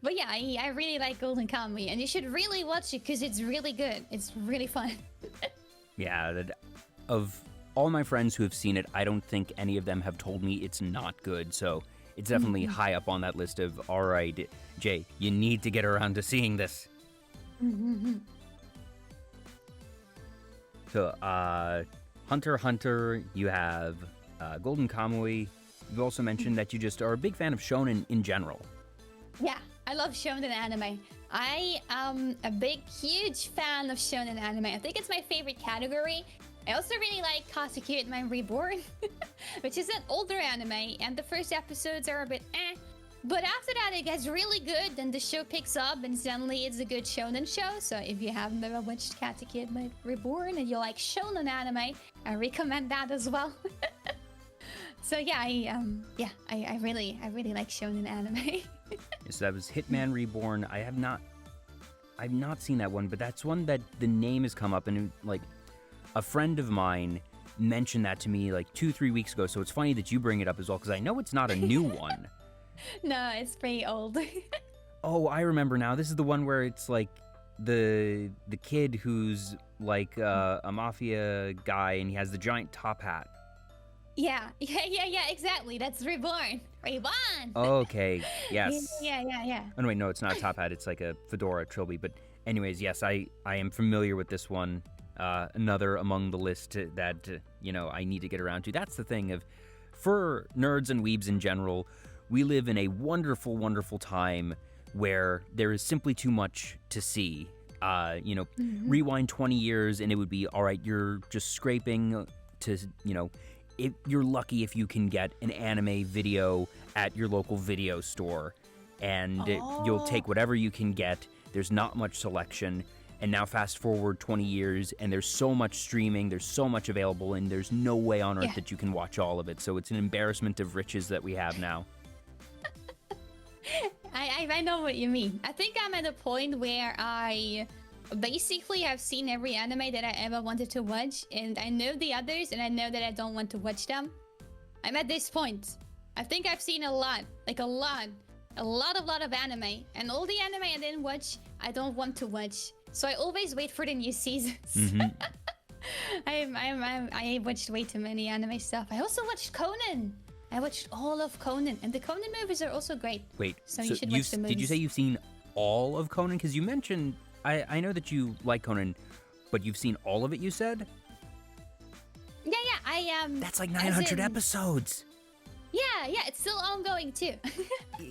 But yeah, I really like Golden Kamuy, and you should really watch it because it's really good. It's really fun. Yeah, of all my friends who have seen it, I don't think any of them have told me it's not good, so it's definitely high up on that list of, all right, Jay, you need to get around to seeing this. So, Hunter x Hunter, you have Golden Kamuy. You also mentioned that you just are a big fan of shonen in general. Yeah, I love shonen anime. I am a huge fan of shonen anime. I think it's my favorite category. I also really like Katakuri Man Reborn, which is an older anime, and the first episodes are a bit eh. But after that, it gets really good, and the show picks up, and suddenly it's a good shonen show. So if you have never watched Katakuri Man Reborn and you like shonen anime, I recommend that as well. So yeah, I really like shonen anime. So that was Hitman Reborn. I've not seen that one, but that's one that the name has come up, and like a friend of mine mentioned that to me like 2-3 weeks ago. So it's funny that you bring it up as well, because I know it's not a new one. No, it's pretty old. Oh, I remember now. This is the one where it's like the kid who's like a mafia guy, and he has the giant top hat. Yeah, exactly. That's Reborn. Reborn! Okay, yes. Yeah. Oh, no, wait, no, it's not a top hat. It's like a fedora trilby. But anyways, yes, I am familiar with this one. Another among the list that, I need to get around to. That's the thing of, for nerds and weebs in general, we live in a wonderful, wonderful time where there is simply too much to see. Rewind 20 years and it would be, all right, you're just scraping to, if you're lucky if you can get an anime video at your local video store, and you'll take whatever you can get. There's not much selection. And now fast forward 20 years, and there's so much streaming, there's so much available, and there's no way on earth that you can watch all of it. So it's an embarrassment of riches that we have now. I know what you mean. I think I'm at a point where I basically have seen every anime that I ever wanted to watch, and I know the others, and I know that I don't want to watch them. I'm at this point. I think I've seen a lot of anime, and all the anime I didn't watch, I don't want to watch. So I always wait for the new seasons. I watched way too many anime stuff. I also watched Conan. I watched all of Conan, and the Conan movies are also great. Wait, so you should watch the movies. Did you say you've seen all of Conan? Because you mentioned, I know that you like Conan, but you've seen all of it, you said? Yeah, I am. That's like 900 episodes. Yeah, it's still ongoing too.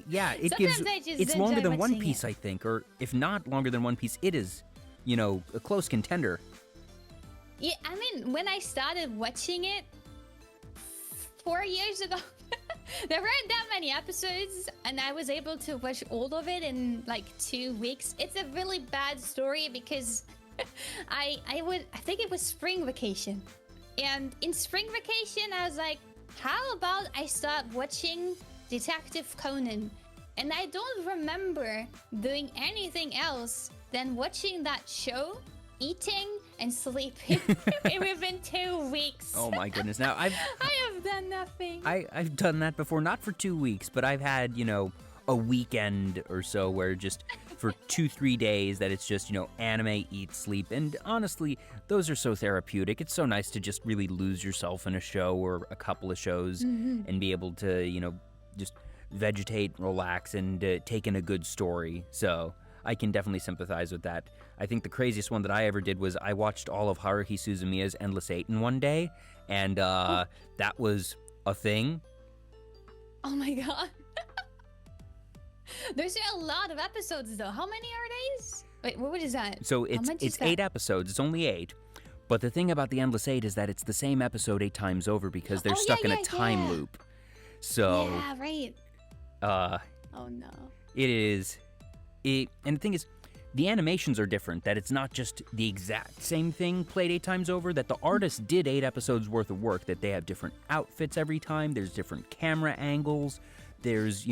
Yeah, it's longer than One Piece, I think, or if not longer than One Piece, it is, a close contender. Yeah, I mean, when I started watching it 4 years ago, there weren't that many episodes, and I was able to watch all of it in like 2 weeks. It's a really bad story because I think it was spring vacation. And in spring vacation, I was like, how about I start watching Detective Conan? And I don't remember doing anything else than watching that show, eating, and sleeping within 2 weeks. Oh my goodness. Now, I have done nothing. I've done that before, not for 2 weeks, but I've had, a weekend or so where just for 2-3 days that it's just, anime, eat, sleep. And honestly, those are so therapeutic. It's so nice to just really lose yourself in a show or a couple of shows and be able to, just vegetate, relax, and take in a good story. So I can definitely sympathize with that. I think the craziest one that I ever did was I watched all of Haruhi Suzumiya's Endless Eight in one day, and that was a thing. Oh my god. There's a lot of episodes though. How many are these? Wait, what is that? So it's 8 episodes. It's only 8. But the thing about the Endless Eight is that it's the same episode 8 times over because they're stuck in a time loop. So yeah, right. Oh no. And the thing is, the animations are different, that it's not just the exact same thing played 8 times over, that the artist did 8 episodes worth of work, that they have different outfits every time, there's different camera angles, there's,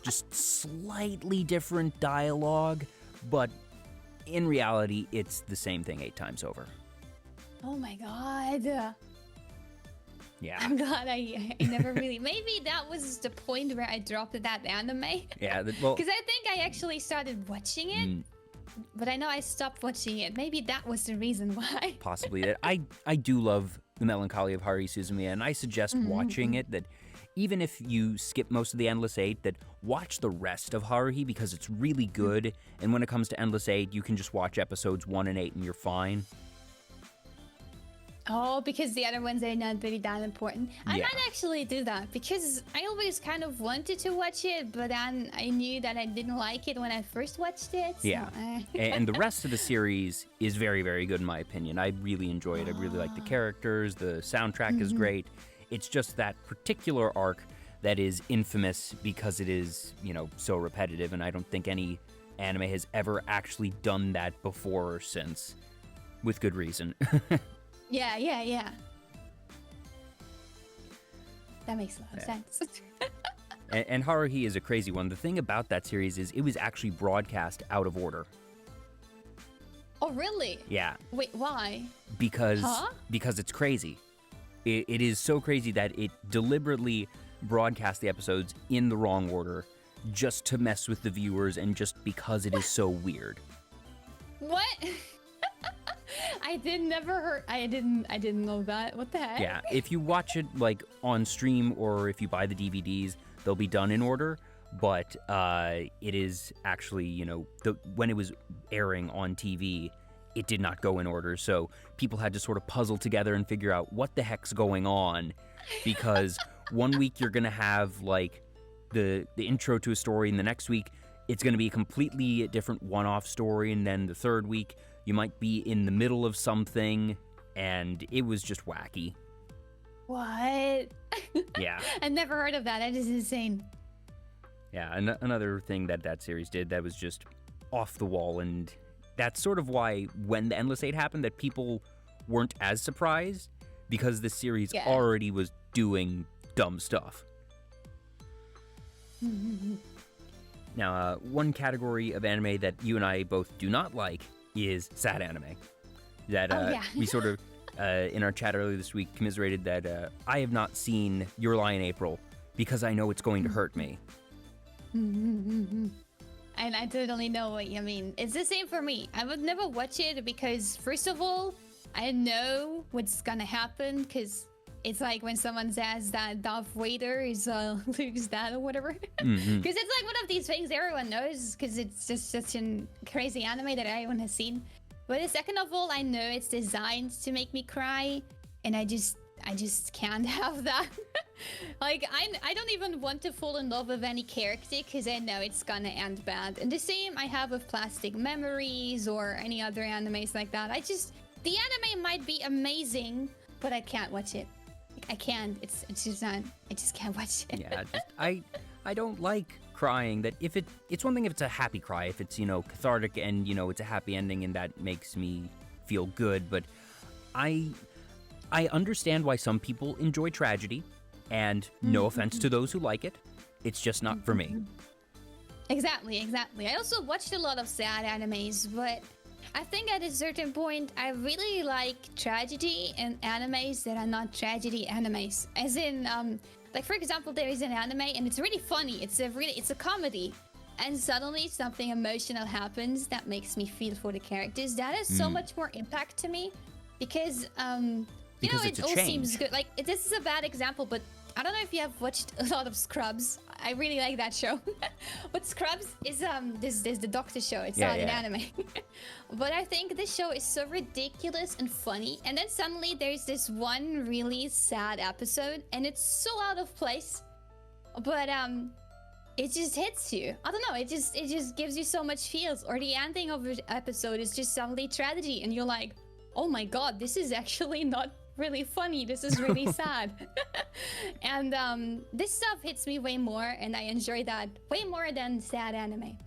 just slightly different dialogue, but in reality, it's the same thing 8 times over. Oh my god. Yeah. I'm glad I never really... Maybe that was the point where I dropped that anime. Yeah, well... Because I think I actually started watching it, but I know I stopped watching it. Maybe that was the reason why. Possibly. I do love The Melancholy of Haruhi Suzumiya, and I suggest watching it, that even if you skip most of the Endless Eight, that watch the rest of Haruhi because it's really good, and when it comes to Endless Eight, you can just watch episodes 1 and 8 and you're fine. Oh, because the other ones are not really that important. I might actually do that because I always kind of wanted to watch it, but then I knew that I didn't like it when I first watched it. So, yeah. And the rest of the series is very, very good in my opinion. I really enjoy it. I really like the characters. The soundtrack is great. It's just that particular arc that is infamous because it is, so repetitive, and I don't think any anime has ever actually done that before or since, with good reason. Yeah. That makes a lot of sense. and Haruhi is a crazy one. The thing about that series is it was actually broadcast out of order. Oh, really? Yeah. Wait, why? Because it's crazy. It is so crazy that it deliberately broadcast the episodes in the wrong order just to mess with the viewers and just because it is so weird. What? I didn't know that. What the heck? Yeah, if you watch it like on stream or if you buy the DVDs, they'll be done in order. But it is actually, when it was airing on TV, it did not go in order. So people had to sort of puzzle together and figure out what the heck's going on. Because one week you're going to have like the intro to a story, and the next week it's going to be a completely different one-off story. And then the third week you might be in the middle of something, and it was just wacky. What? Yeah. I never heard of that. That is insane. Yeah, another thing that series did that was just off the wall, and that's sort of why when the Endless Eight happened that people weren't as surprised, because the series already was doing dumb stuff. Now, one category of anime that you and I both do not like is sad anime. That we sort of, in our chat earlier this week, commiserated that I have not seen Your Lie in April because I know it's going to hurt me. And I totally know what you mean. It's the same for me. I would never watch it because, first of all, I know what's gonna happen because it's like when someone says that Darth Vader is Luke's dad or whatever. Because it's like one of these things everyone knows because it's just such a crazy anime that everyone has seen. But second of all, I know it's designed to make me cry, and I just can't have that. Like, I don't even want to fall in love with any character because I know it's gonna end bad. And the same I have with Plastic Memories or any other animes like that. The anime might be amazing, but I can't watch it. I can't. It's just not. I just can't watch it. Yeah, I don't like crying, that if it's one thing if it's a happy cry, if it's, cathartic and, it's a happy ending and that makes me feel good, but I understand why some people enjoy tragedy, and no offense to those who like it, it's just not for me. Exactly. I also watched a lot of sad animes, but I think at a certain point, I really like tragedy and animes that are not tragedy animes. As in, like for example, there is an anime and it's really funny. It's a comedy, and suddenly something emotional happens that makes me feel for the characters. That has so much more impact to me because it all seems good. Like this is a bad example, but I don't know if you have watched a lot of Scrubs. I really like that show. But Scrubs is there's the doctor show. It's not an anime. But I think this show is so ridiculous and funny. And then suddenly there's this one really sad episode and it's so out of place. But it just hits you. I don't know, it just gives you so much feels. Or the ending of the episode is just suddenly tragedy and you're like, oh my god, this is actually not really funny, this is really sad. And this stuff hits me way more and I enjoy that way more than sad anime.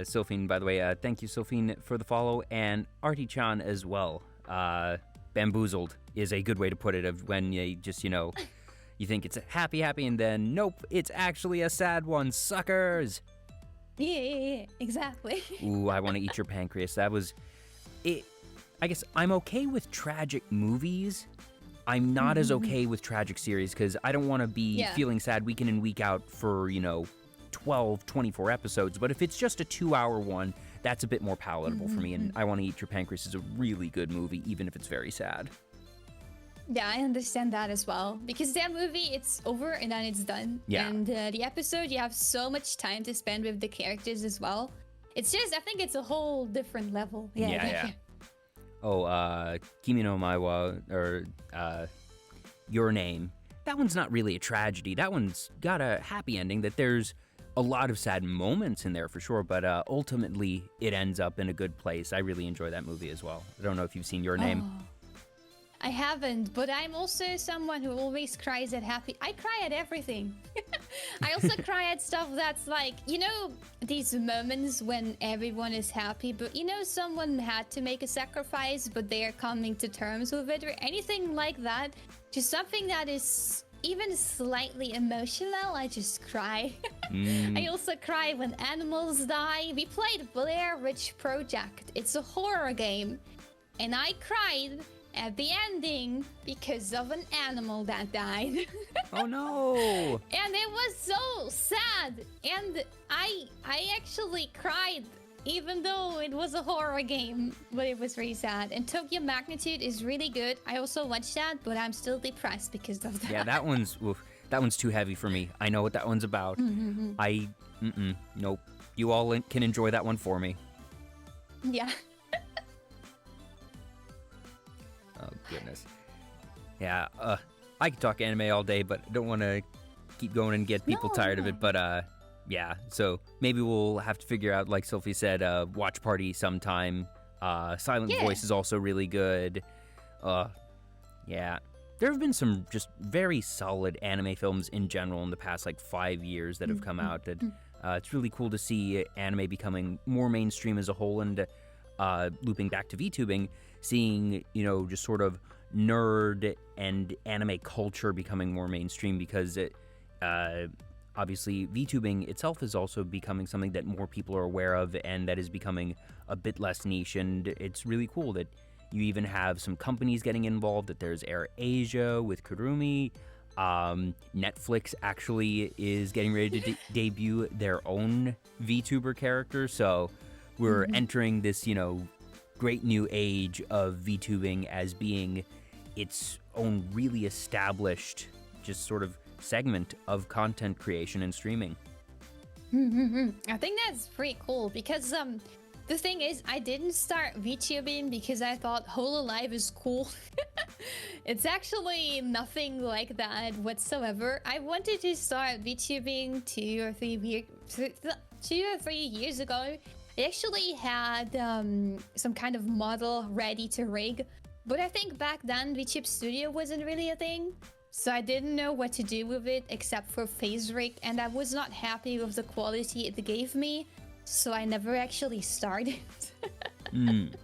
Sophine, by the way, thank you, Sophine, for the follow, and Artie-chan as well. Bamboozled is a good way to put it, of when you just, you think it's a happy, and then nope, it's actually a sad one, suckers! Yeah, exactly. Ooh, I want to eat your pancreas. That was it. I guess I'm okay with tragic movies. I'm not as okay with tragic series because I don't want to be feeling sad week in and week out for, 12, 24 episodes. But if it's just a 2-hour one, that's a bit more palatable for me. And I Want to Eat Your Pancreas is a really good movie, even if it's very sad. Yeah, I understand that as well. Because that movie, it's over and then it's done. Yeah. And the episode, you have so much time to spend with the characters as well. It's just, I think it's a whole different level. Yeah. Oh, Kimi no Maiwa, or Your Name. That one's not really a tragedy. That one's got a happy ending, that there's a lot of sad moments in there for sure, but ultimately it ends up in a good place. I really enjoy that movie as well. I don't know if you've seen Your Name. I haven't, but I'm also someone who always cries at happy. I cry at everything. I also cry at stuff that's like, these moments when everyone is happy, but someone had to make a sacrifice, but they're coming to terms with it, or anything like that. Just something that is even slightly emotional, I just cry. I also cry when animals die. We played Blair Witch Project. It's a horror game, and I cried at the ending because of an animal that died. Oh no! And it was so sad, and I actually cried even though it was a horror game, but it was really sad. And Tokyo Magnitude is really good. I also watched that, but I'm still depressed because of that. Yeah, that one's too heavy for me. I know what that one's about. Nope. You all can enjoy that one for me. Yeah. Oh, goodness. Yeah, I could talk anime all day, but I don't want to keep going and get people tired of it. But, yeah, so maybe we'll have to figure out, like Sophie said, watch party sometime. Silent Voice is also really good. Yeah. There have been some just very solid anime films in general in the past, 5 years that have come out. That it's really cool to see anime becoming more mainstream as a whole, and looping back to VTubing, seeing, just sort of nerd and anime culture becoming more mainstream, because obviously VTubing itself is also becoming something that more people are aware of, and that is becoming a bit less niche. And it's really cool that you even have some companies getting involved, that there's Air Asia with Kurumi. Netflix actually is getting ready to debut their own VTuber character, so we're entering this, great new age of VTubing as being its own really established, just sort of segment of content creation and streaming. I think that's pretty cool, because the thing is, I didn't start VTubing because I thought Hololive is cool. It's actually nothing like that whatsoever. I wanted to start VTubing 2 or 3 years ago. I actually had some kind of model ready to rig, but I think back then VTube Studio wasn't really a thing. so I didn't know what to do with it except for phase rig, and I was not happy with the quality it gave me, so I never actually started. And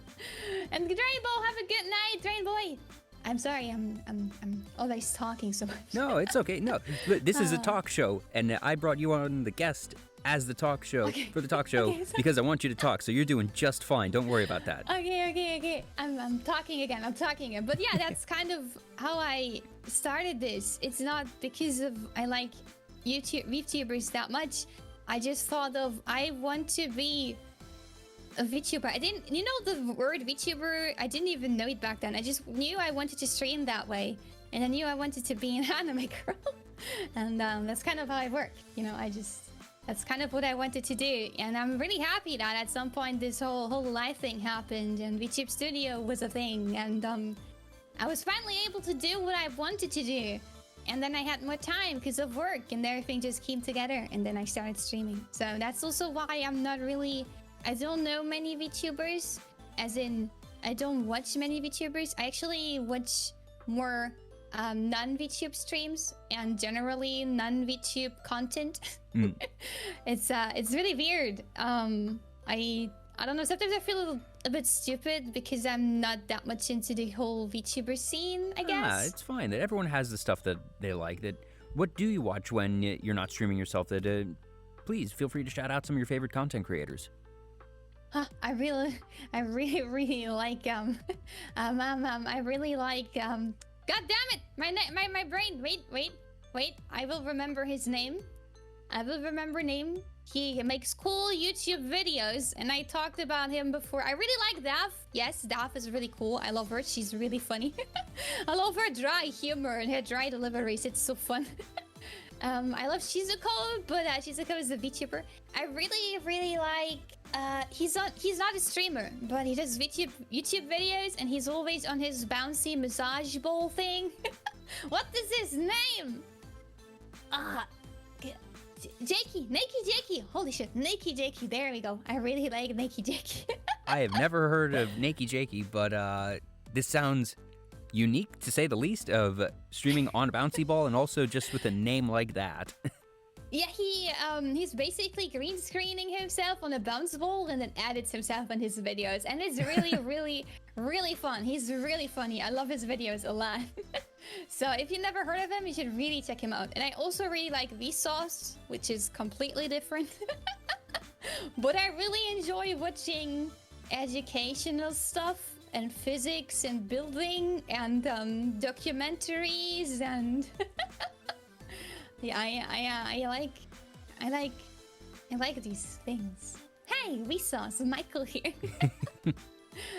Drainbow, have a good night, Drainboy. I'm sorry, I'm always talking so much. No, it's okay. No, this is a talk show, and I brought you on the guest as the talk show for the talk show because I want you to talk. So you're doing just fine. Don't worry about that. Okay. I'm talking again. But yeah, that's kind of how I started this. It's not because of I like VTubers that much. I just thought of I want to be a VTuber. I didn't, the word VTuber, I didn't even know it back then. I just knew I wanted to stream that way, and I knew I wanted to be an anime girl. And that's kind of how I work. That's kind of what I wanted to do, and I'm really happy that at some point this whole live thing happened and VTube Studio was a thing, and I was finally able to do what I wanted to do, and then I had more time because of work, and everything just came together, and then I started streaming. So that's also why I don't know many VTubers, as in I don't watch many VTubers. I actually watch more non-VTube streams and generally non-VTube content. It's really weird. I don't know, sometimes I feel a bit stupid because I'm not that much into the whole VTuber scene, I guess. It's fine that everyone has the stuff that they like. What do you watch when you're not streaming yourself? Please feel free to shout out some of your favorite content creators. I really like I really like God damn it! My brain. Wait. I will remember his name. He makes cool YouTube videos, and I talked about him before. I really like Daph. Yes, Daph is really cool. I love her. She's really funny. I love her dry humor and her dry deliveries. It's so fun. I love Shizuko, but Shizuko is a VTuber. I really like. He's not a streamer, but he does YouTube videos, and he's always on his bouncy massage ball thing. What is his name? Jakey. Holy shit, Nakey Jakey. There we go. I really like Nakey Jakey. I have never heard of Nakey Jakey, but this sounds unique to say the least, of streaming on a bouncy ball and also just with a name like that. Yeah, he's basically green screening himself on a bounce ball and then edits himself in his videos, and it's really fun. He's really funny. I love his videos a lot. So if you never heard of him, you should really check him out. And I also really like Vsauce, which is completely different. But I really enjoy watching educational stuff and physics and building and documentaries and yeah, I like these things. Hey, Vsauce, Michael here.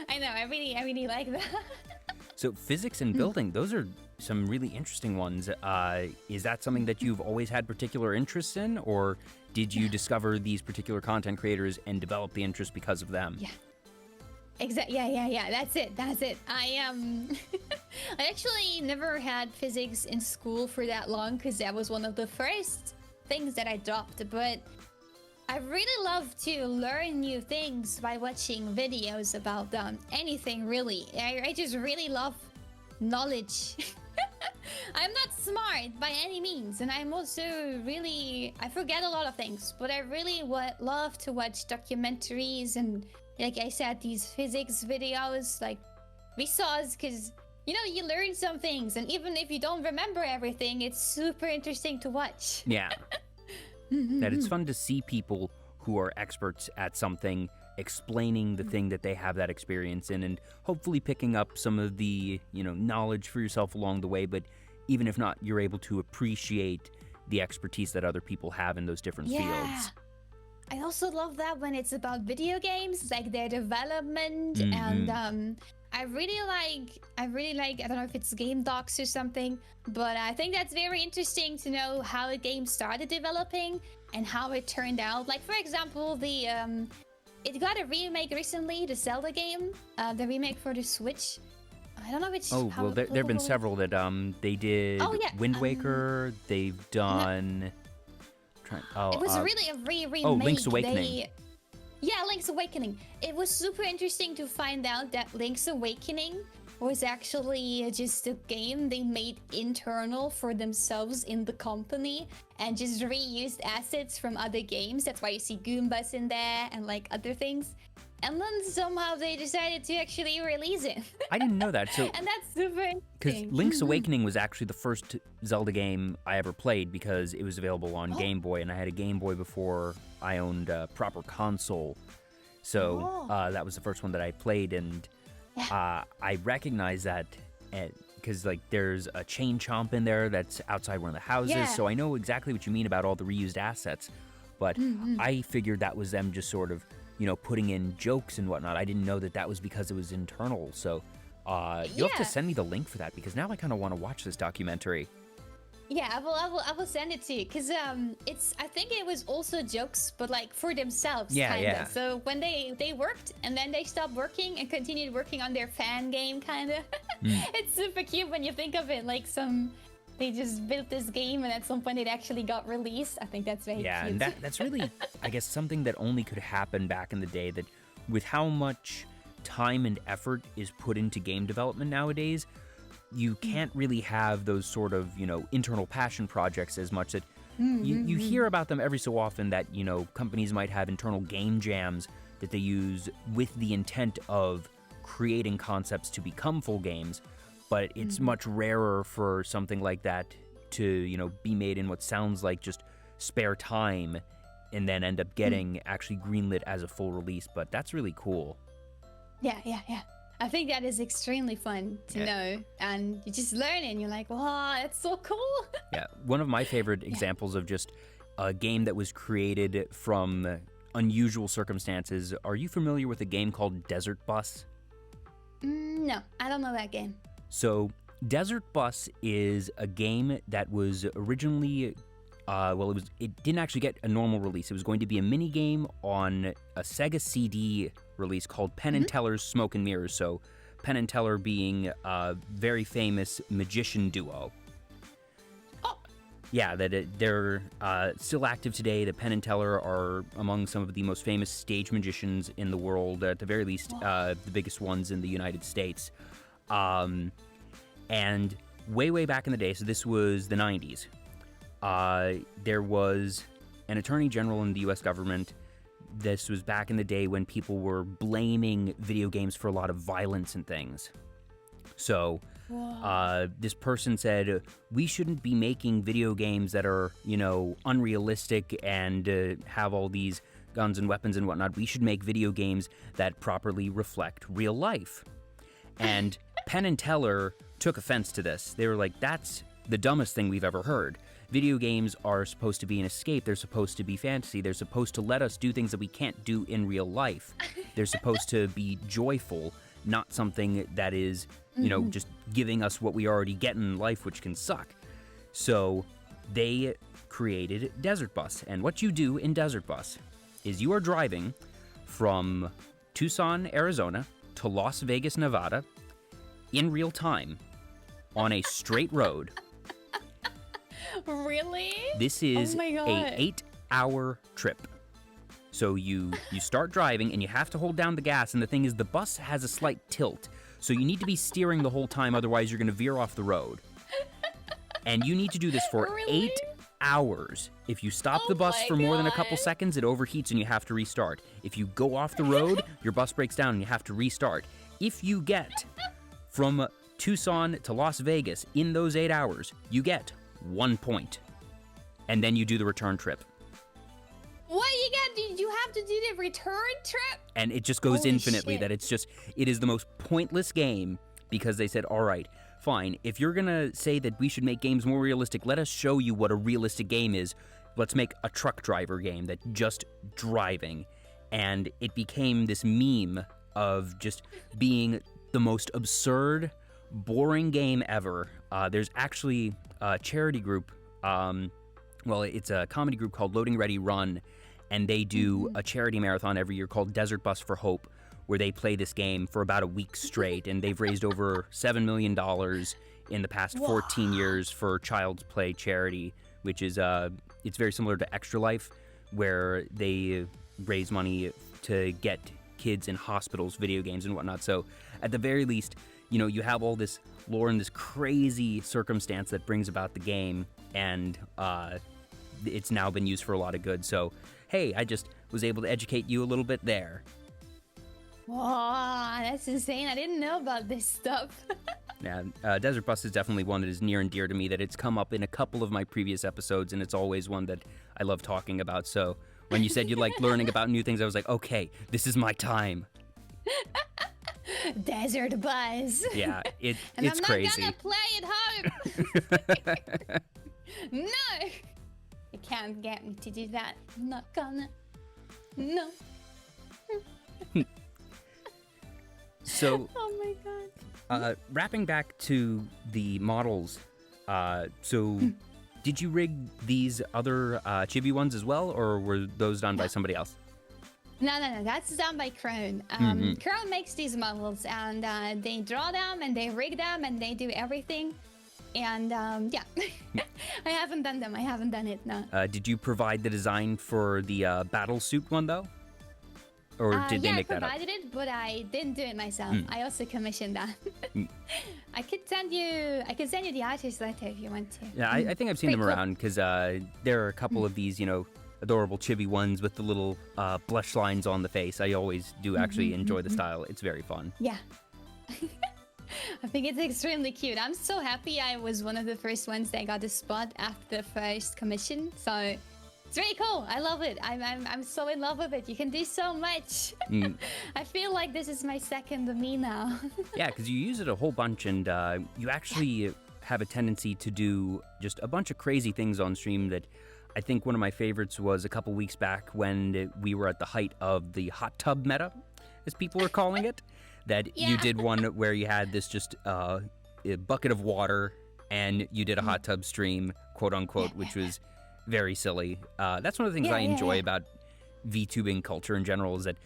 I know, I really like that. So physics and building, those are some really interesting ones. Is that something that you've always had particular interests in, or did you discover these particular content creators and develop the interest because of them? Yeah. Exactly. Yeah. That's it. I actually never had physics in school for that long because that was one of the first things that I dropped. But I really love to learn new things by watching videos about anything really. I just really love knowledge. I'm not smart by any means, and I'm also I forget a lot of things. But I really love to watch documentaries and, like I said, these physics videos, like Vsauce, because you learn some things, and even if you don't remember everything, it's super interesting to watch. Yeah. That it's fun to see people who are experts at something explaining the thing that they have that experience in, and hopefully picking up some of the knowledge for yourself along the way. But even if not, you're able to appreciate the expertise that other people have in those different fields. I also love that when it's about video games, like their development, and I really like, I don't know if it's game docs or something, but I think that's very interesting to know how a game started developing and how it turned out. Like, for example, it got a remake recently, the Zelda game, the remake for the Switch. I don't know which. Oh, well, there have been several that they did. Oh, yeah. Wind Waker. They've done. It was really a remake. Oh, Lynx Awakening. Yeah, Lynx Awakening. It was super interesting to find out that Lynx Awakening was actually just a game they made internal for themselves in the company and just reused assets from other games. That's why you see Goombas in there and like other things. And then somehow they decided to actually release it. I didn't know that. So, and that's super because interesting. Lynx Awakening was actually the first Zelda game I ever played because it was available on Game Boy, and I had a Game Boy before I owned a proper console. So that was the first one that I played, and I recognize that because like there's a chain chomp in there that's outside one of the houses, so I know exactly what you mean about all the reused assets. But I figured that was them just sort of, putting in jokes and whatnot. I didn't know that that was because it was internal. So you'll have to send me the link for that because now I kind of want to watch this documentary. Yeah, I will send it to you because I think it was also jokes, but like for themselves, kinda. So when they worked and then they stopped working and continued working on their fan game, kinda. It's super cute when you think of it. Like they just built this game and at some point it actually got released. I think that's very cute. Yeah, and that's really, I guess, something that only could happen back in the day. That with how much time and effort is put into game development nowadays, you can't really have those sort of, internal passion projects as much. That you hear about them every so often that, companies might have internal game jams that they use with the intent of creating concepts to become full games, but it's much rarer for something like that to, be made in what sounds like just spare time and then end up getting actually greenlit as a full release. But that's really cool. Yeah. I think that is extremely fun to know, and you just learn it and you're like, wow, it's so cool. Yeah, one of my favorite examples of just a game that was created from unusual circumstances. Are you familiar with a game called Desert Bus? No, I don't know that game. So Desert Bus is a game that was originally, it didn't actually get a normal release. It was going to be a mini game on a Sega CD release called Penn and Teller's Smoke and Mirrors. So Penn and Teller being a very famous magician duo. Yeah, they're still active today. The Penn and Teller are among some of the most famous stage magicians in the world, at the very least, the biggest ones in the United States. And way back in the day, so this was the 90s, there was an attorney general in the U.S. government. This was back in the day when people were blaming video games for a lot of violence and things. So this person said, we shouldn't be making video games that are, unrealistic and have all these guns and weapons and whatnot. We should make video games that properly reflect real life. And Penn and Teller took offense to this. They were like, that's the dumbest thing we've ever heard. Video games are supposed to be an escape. They're supposed to be fantasy. They're supposed to let us do things that we can't do in real life. They're supposed to be joyful, not something that is, just giving us what we already get in life, which can suck. So they created Desert Bus. And what you do in Desert Bus is you are driving from Tucson, Arizona to Las Vegas, Nevada in real time on a straight road. Really? This is a 8-hour trip. So you start driving and you have to hold down the gas, and the thing is the bus has a slight tilt. So you need to be steering the whole time, otherwise you're going to veer off the road. And you need to do this for 8 hours. If you stop the bus for more than a couple seconds, it overheats and you have to restart. If you go off the road, your bus breaks down and you have to restart. If you get from Tucson to Las Vegas in those 8 hours, you get 1 point. And then you do the return trip. What you have to do the return trip? And it just goes infinitely. Shit. That it is the most pointless game because they said, all right, fine. If you're going to say that we should make games more realistic, let us show you what a realistic game is. Let's make a truck driver game that just driving. And it became this meme of just being the most absurd, boring game ever. There's actually a charity group, it's a comedy group called Loading Ready Run, and they do a charity marathon every year called Desert Bus for Hope, where they play this game for about a week straight, and they've raised over $7 million in the past 14 years for Child's Play charity, which is, it's very similar to Extra Life, where they raise money to get kids in hospitals, video games, and whatnot. So at the very least, you have all this lore and this crazy circumstance that brings about the game, and it's now been used for a lot of good. So, hey, I just was able to educate you a little bit there. Wow, that's insane. I didn't know about this stuff. Yeah, Desert Bus is definitely one that is near and dear to me, that it's come up in a couple of my previous episodes, and it's always one that I love talking about. So when you said you liked learning about new things, I was like, okay, this is my time. Desert Bus. Yeah, it's I'm crazy. not gonna play it home. No! You can't get me to do that. I'm not gonna. No. So, oh my god. Wrapping back to the models, so did you rig these other chibi ones as well, or were those done by somebody else? No, that's done by Krone. Krone makes these models, and they draw them, and they rig them, and they do everything. And yeah, I haven't done them. I haven't done it, no. Did you provide the design for the battle suit one, though? Or did they make that up? I provided it, but I didn't do it myself. I also commissioned that. I could send you the artist later if you want to. Yeah, I think I've seen them around, because there are a couple of these, adorable chibi ones with the little blush lines on the face. I always do actually enjoy the style. It's very fun. Yeah. I think it's extremely cute. I'm so happy I was one of the first ones that got the spot after the first commission. So it's really cool. I love it. I'm so in love with it. You can do so much. I feel like this is my second me now. Yeah, because you use it a whole bunch, and you actually have a tendency to do just a bunch of crazy things on stream. That I think one of my favorites was a couple weeks back when we were at the height of the hot tub meta, as people were calling it. That you did one where you had this just a bucket of water, and you did a hot tub stream, quote unquote, which was very silly. That's one of the things I enjoy about VTubing culture in general, is that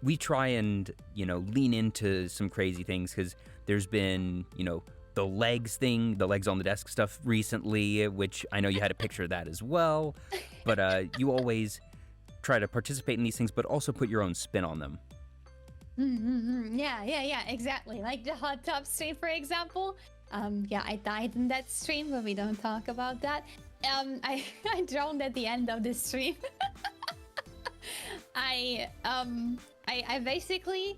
we try and, lean into some crazy things, because there's been, the legs thing, the legs on the desk stuff recently, which I know you had a picture of that as well. But you always try to participate in these things, but also put your own spin on them. Yeah, exactly. Like the hot tub stream, for example. I died in that stream, but we don't talk about that. I drowned at the end of the stream. I basically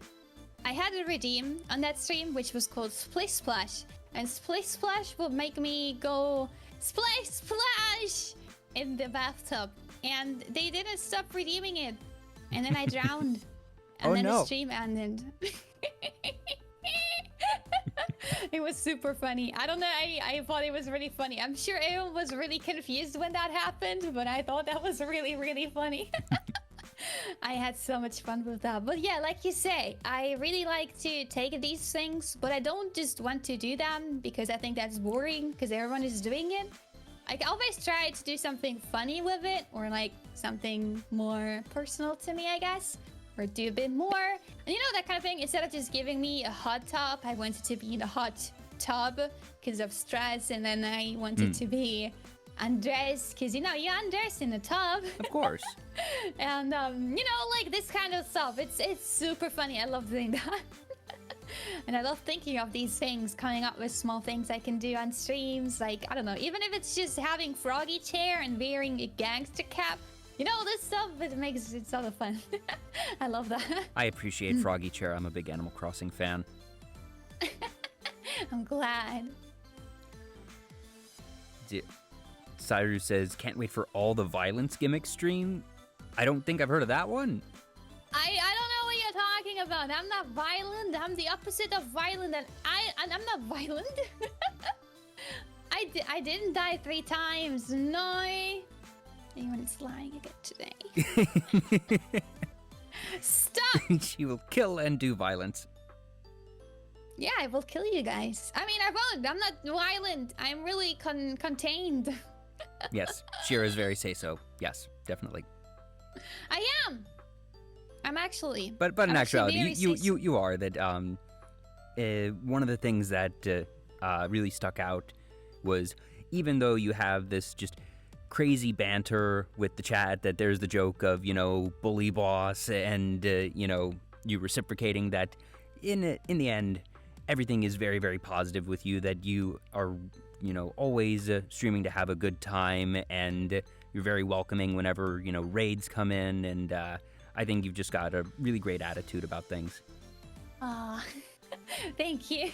had a redeem on that stream, which was called Splish Splash, and Splish Splash would make me go splash splash in the bathtub, and they didn't stop redeeming it, and then I drowned. And then the stream ended. It was super funny. I don't know, I thought it was really funny. I'm sure everyone was really confused when that happened, but I thought that was really, really funny. I had so much fun with that. But yeah, like you say, I really like to take these things, but I don't just want to do them because I think that's boring, because everyone is doing it. I always try to do something funny with it, or like something more personal to me, I guess. Or do a bit more, and that kind of thing. Instead of just giving me a hot tub, I wanted to be in a hot tub because of stress, and then I wanted to be undressed because you undress in a tub. Of course. And like this kind of stuff. It's super funny. I love doing that. And I love thinking of these things, coming up with small things I can do on streams. Like, I don't know, even if it's just having froggy chair and wearing a gangster cap. This stuff, it makes it sort of fun. I love that. I appreciate Froggy Chair. I'm a big Animal Crossing fan. I'm glad. Cyru says, can't wait for all the violence gimmick stream. I don't think I've heard of that one. I don't know what you're talking about. I'm not violent. I'm the opposite of violent. And I'm not violent. I didn't die 3 times. No. Anyone is lying again today. Stop! She will kill and do violence. Yeah, I will kill you guys. I mean, I won't. I'm not violent. I'm really contained. Yes, Shira is very say-so. Yes, definitely. I am. I'm actually. But in actuality, you are that. One of the things that really stuck out was, even though you have this just crazy banter with the chat, that there's the joke of, bully boss, and, you reciprocating that, in the end, everything is very, very positive with you, that you are, you know, always streaming to have a good time, and you're very welcoming whenever, you know, raids come in, and I think you've just got a really great attitude about things. Aw, thank you.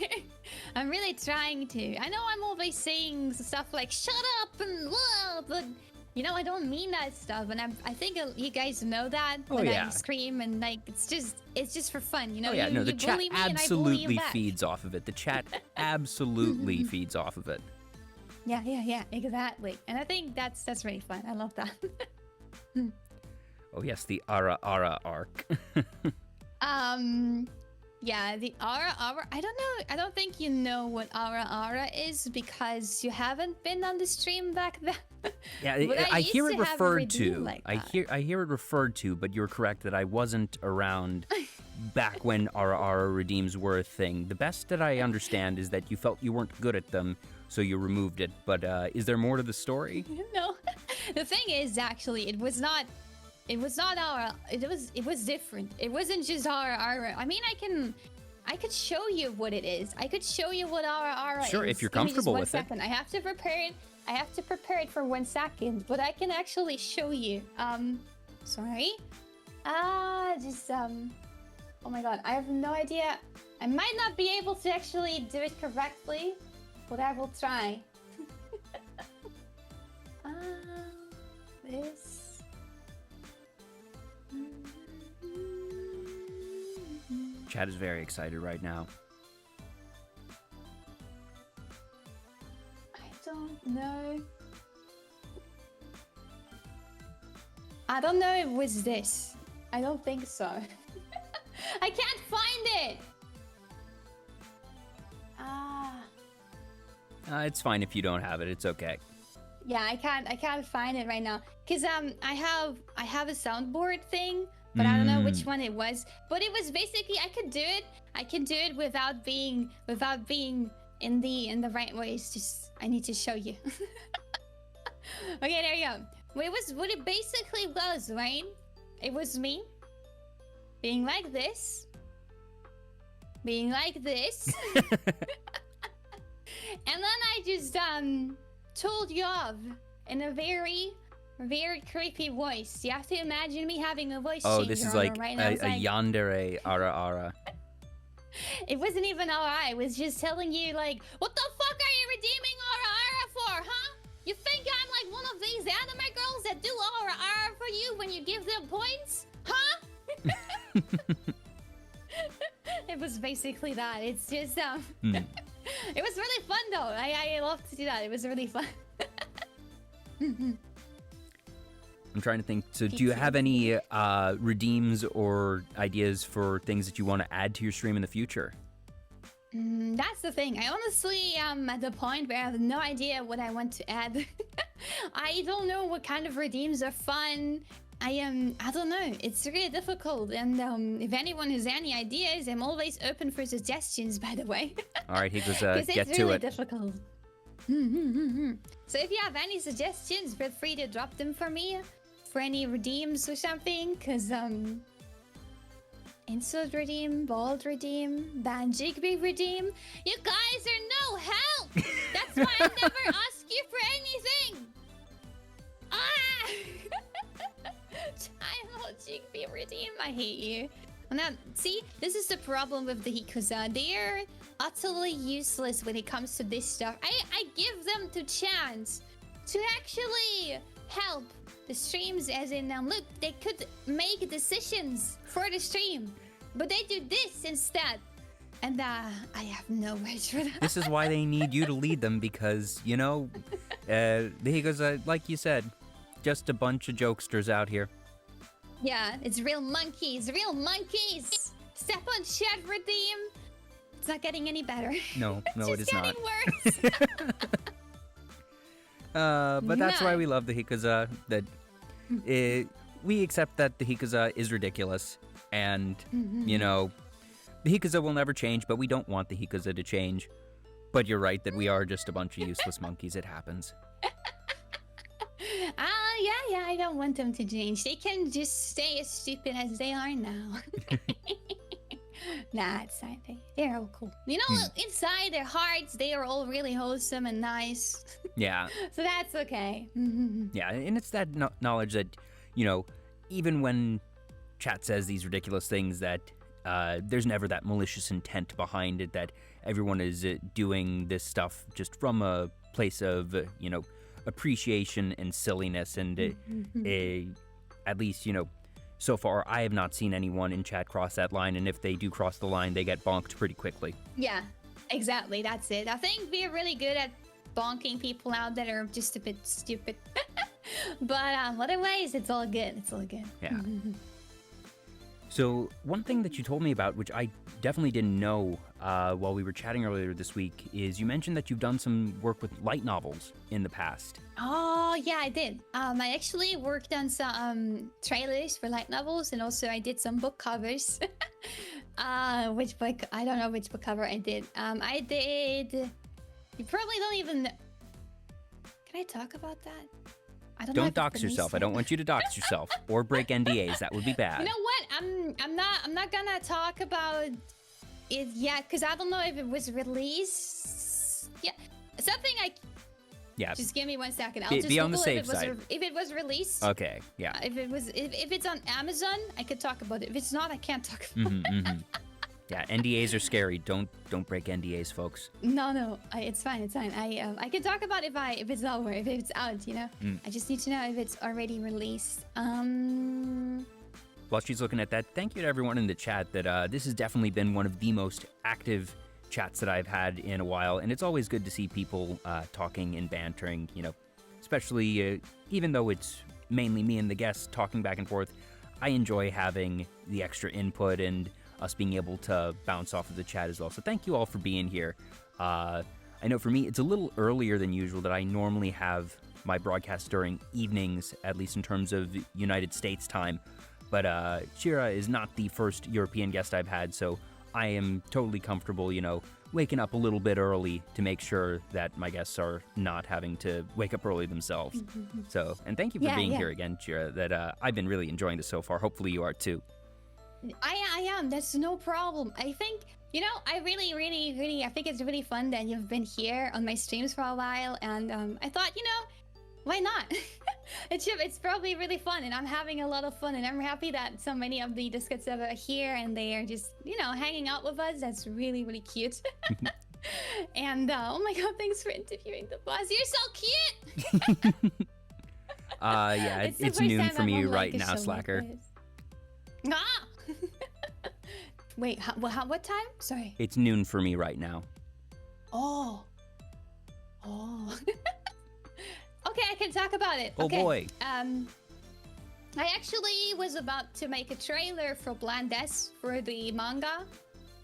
I'm really trying to. I know I'm always saying stuff like "shut up" and "blah," but you know I don't mean that stuff, and I think you guys know that when I scream, and like it's just for fun, you know. Oh yeah, you the chat bully me absolutely and I bully you back. feeds off of it. The chat absolutely feeds off of it. Yeah, exactly. And I think that's really fun. I love that. Oh yes, the Ara Ara arc. Yeah, the Ara Ara. I don't know. I don't think you know what Ara Ara is because you haven't been on the stream back then. Yeah, I hear it referred to. Like I hear it referred to, but you're correct that I wasn't around back when Ara Ara redeems were a thing. The best that I understand is that you felt you weren't good at them, so you removed it. But is there more to the story? No. The thing is, actually, it was not Aura. It was different. It wasn't just Aura. I mean, I could show you what it is. I could show you what Aura is. Sure, if you're comfortable with it. I have to prepare it. I have to prepare it for 1 second, but I can actually show you. Sorry. Oh my god, I have no idea. I might not be able to actually do it correctly, but I will try. This. Chad is very excited right now. I don't know. I don't know if it was this. I don't think so. I can't find it! It's fine if you don't have it. It's okay. Yeah, I can't find it right now. Cause I have a soundboard thing, but I don't know which one it was. But it was basically I could do it. I can do it without being in the right way. It's just I need to show you. Okay, there you go. What it basically was, right? It was me being like this. Being like this. And then I just told you off in a very, very creepy voice. You have to imagine me having a voice changer. Oh, this is like right? a yandere ara ara. It wasn't even Ara. I was just telling you, like, what the fuck are you redeeming Ara Ara for, huh? You think I'm like one of these anime girls that do Ara Ara for you when you give them points? Huh? It was basically that. It's just, it was really fun, though. I love to do that. It was really fun. I'm trying to think. So do you have any redeems or ideas for things that you want to add to your stream in the future? That's the thing. I honestly am at the point where I have no idea what I want to add. I don't know what kind of redeems are fun. I don't know. It's really difficult. And if anyone has any ideas, I'm always open for suggestions, by the way. All right, get to it. It's really difficult. So if you have any suggestions, feel free to drop them for me. For any redeems or something. Because, Insult redeem, bald redeem, Banjigby redeem. You guys are no help! That's why I never ask you for anything! Child Jigby redeem, I hate you. Well, now, see, this is the problem with the Hikuza. They're utterly useless when it comes to this stuff. I give them the chance to actually help the streams, as in, look, they could make decisions for the stream, but they do this instead. And I have no words for that. This is why they need you to lead them, because, you know, the Hikuza, like you said, just a bunch of jokesters out here. Yeah, it's real monkeys, real monkeys! Step on chat, redeem! It's not getting any better. No, it is not. It's getting worse! But that's why we love the Hikuza, that we accept that the Hikuza is ridiculous, and, you know, the Hikuza will never change, but we don't want the Hikuza to change. But you're right that we are just a bunch of useless monkeys. It happens. Yeah, I don't want them to change. They can just stay as stupid as they are now. Nah, it's fine. They're all cool. You know, inside their hearts, they are all really wholesome and nice. Yeah. So that's okay. Yeah, and it's that knowledge that, you know, even when chat says these ridiculous things, that there's never that malicious intent behind it, that everyone is doing this stuff just from a place of, you know, appreciation and silliness. And at least, you know, so far, I have not seen anyone in chat cross that line, and if they do cross the line, they get bonked pretty quickly. Yeah, exactly. That's it. I think we're really good at bonking people out that are just a bit stupid. But otherwise, it's all good. It's all good. Yeah. So one thing that you told me about, which I definitely didn't know while we were chatting earlier this week, is you mentioned that you've done some work with light novels in the past. Oh, yeah, I did. I actually worked on some trailers for light novels, and also I did some book covers. Which book? I don't know which book cover I did. I did... You probably don't even... Can I talk about that? I don't know. Don't dox yourself. I don't want you to dox yourself or break NDAs. That would be bad. You know what? I'm not gonna talk about it yet because I don't know if it was released. Yeah, something I. Yeah. Just give me 1 second. I'll just be on the Google safe side. If it was released. Okay. Yeah. If it's on Amazon, I could talk about it. If it's not, I can't talk about it. Yeah, NDAs are scary. Don't break NDAs, folks. No, it's fine. It's fine. I can talk about if it's over, if it's out. You know, I just need to know if it's already released. While she's looking at that, thank you to everyone in the chat. That this has definitely been one of the most active chats that I've had in a while, and it's always good to see people talking and bantering. You know, especially even though it's mainly me and the guests talking back and forth, I enjoy having the extra input and us being able to bounce off of the chat as well. So thank you all for being here. I know for me, it's a little earlier than usual that I normally have my broadcast during evenings, at least in terms of United States time. But Shira is not the first European guest I've had, so I am totally comfortable, you know, waking up a little bit early to make sure that my guests are not having to wake up early themselves. So, and thank you for being here again, Shira, that I've been really enjoying this so far. Hopefully you are too. I am. That's no problem. I think, you know, I really, I think it's really fun that you've been here on my streams for a while. And I thought, you know, why not? It's probably really fun, and I'm having a lot of fun. And I'm happy that so many of the Discuts are here and they are just, you know, hanging out with us. That's really, really cute. And oh my God, thanks for interviewing the boss. You're so cute. Yeah, it's noon for me right now, Slacker. Ah! Wait, what time? Sorry. It's noon for me right now. Oh. Okay, I can talk about it. Oh okay. Boy. I actually was about to make a trailer for Blandes for the manga,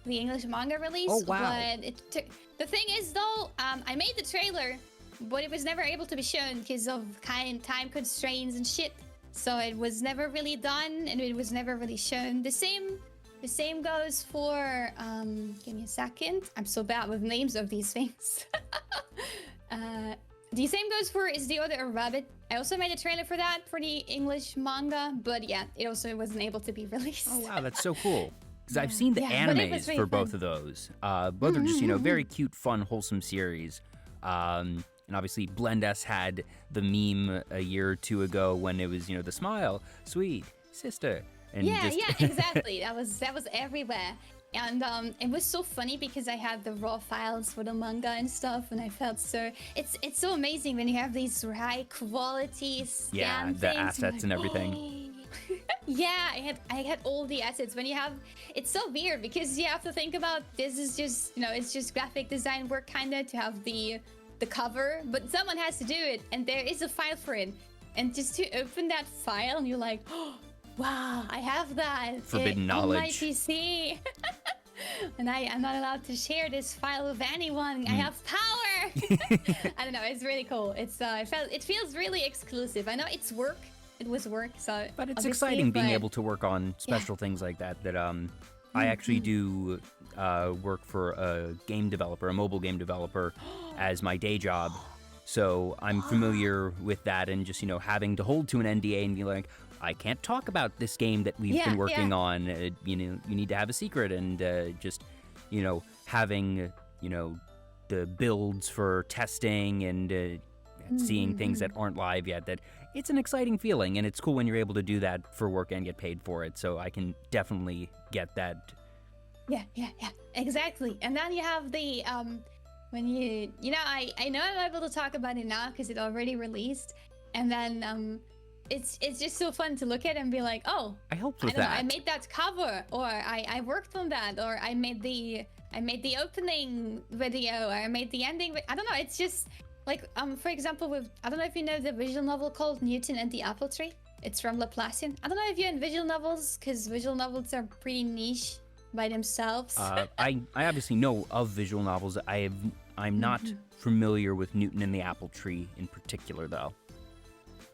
the English manga release. Oh wow. But the thing is though, I made the trailer, but it was never able to be shown because of time constraints and shit. So it was never really done, and it was never really shown. The same goes for, give me a second. I'm so bad with names of these things. The same goes for Is the Other a Rabbit? I also made a trailer for that, for the English manga, but yeah, it also wasn't able to be released. Oh wow, that's so cool. Because I've seen the animes for both of those. Both are just, you know, very cute, fun, wholesome series. And obviously, Blendes had the meme a year or two ago when it was, you know, the smile, sweet sister. And yeah, exactly. That was everywhere. And it was so funny because I had the raw files for the manga and stuff, and I felt so... It's so amazing when you have these high quality scan the assets and everything. Oh. Yeah, I had all the assets. When you have... It's so weird because you have to think about this is just, you know, it's just graphic design work kind of to have the cover, but someone has to do it, and there is a file for it. And just to open that file, and you're like, oh, wow, I have that. Forbidden knowledge. On my PC. And I am not allowed to share this file with anyone. I have power. I don't know. It's really cool. It feels really exclusive. I know it's work. It was work. So, but it's exciting being able to work on special things like that. I actually do work for a game developer, a mobile game developer, as my day job. So I'm familiar with that, and just, you know, having to hold to an NDA and be like, I can't talk about this game that we've been working on. You know, you need to have a secret, and just, you know, having, you know, the builds for testing and seeing things that aren't live yet. That it's an exciting feeling, and it's cool when you're able to do that for work and get paid for it. So I can definitely get that. Yeah, exactly. And then you have the when you know, I know I'm able to talk about it now because it already released, and then it's just so fun to look at and be like, oh, I helped with I don't that. know, I made that cover, or I worked on that, or I made the opening video, or I made the ending. I don't know. It's just like for example, with, I don't know if you know the visual novel called Newton and the Apple Tree. It's from Laplacian. I don't know if you're in visual novels, because visual novels are pretty niche by themselves. I obviously know of visual novels. I'm not familiar with Newton and the Apple Tree in particular, though.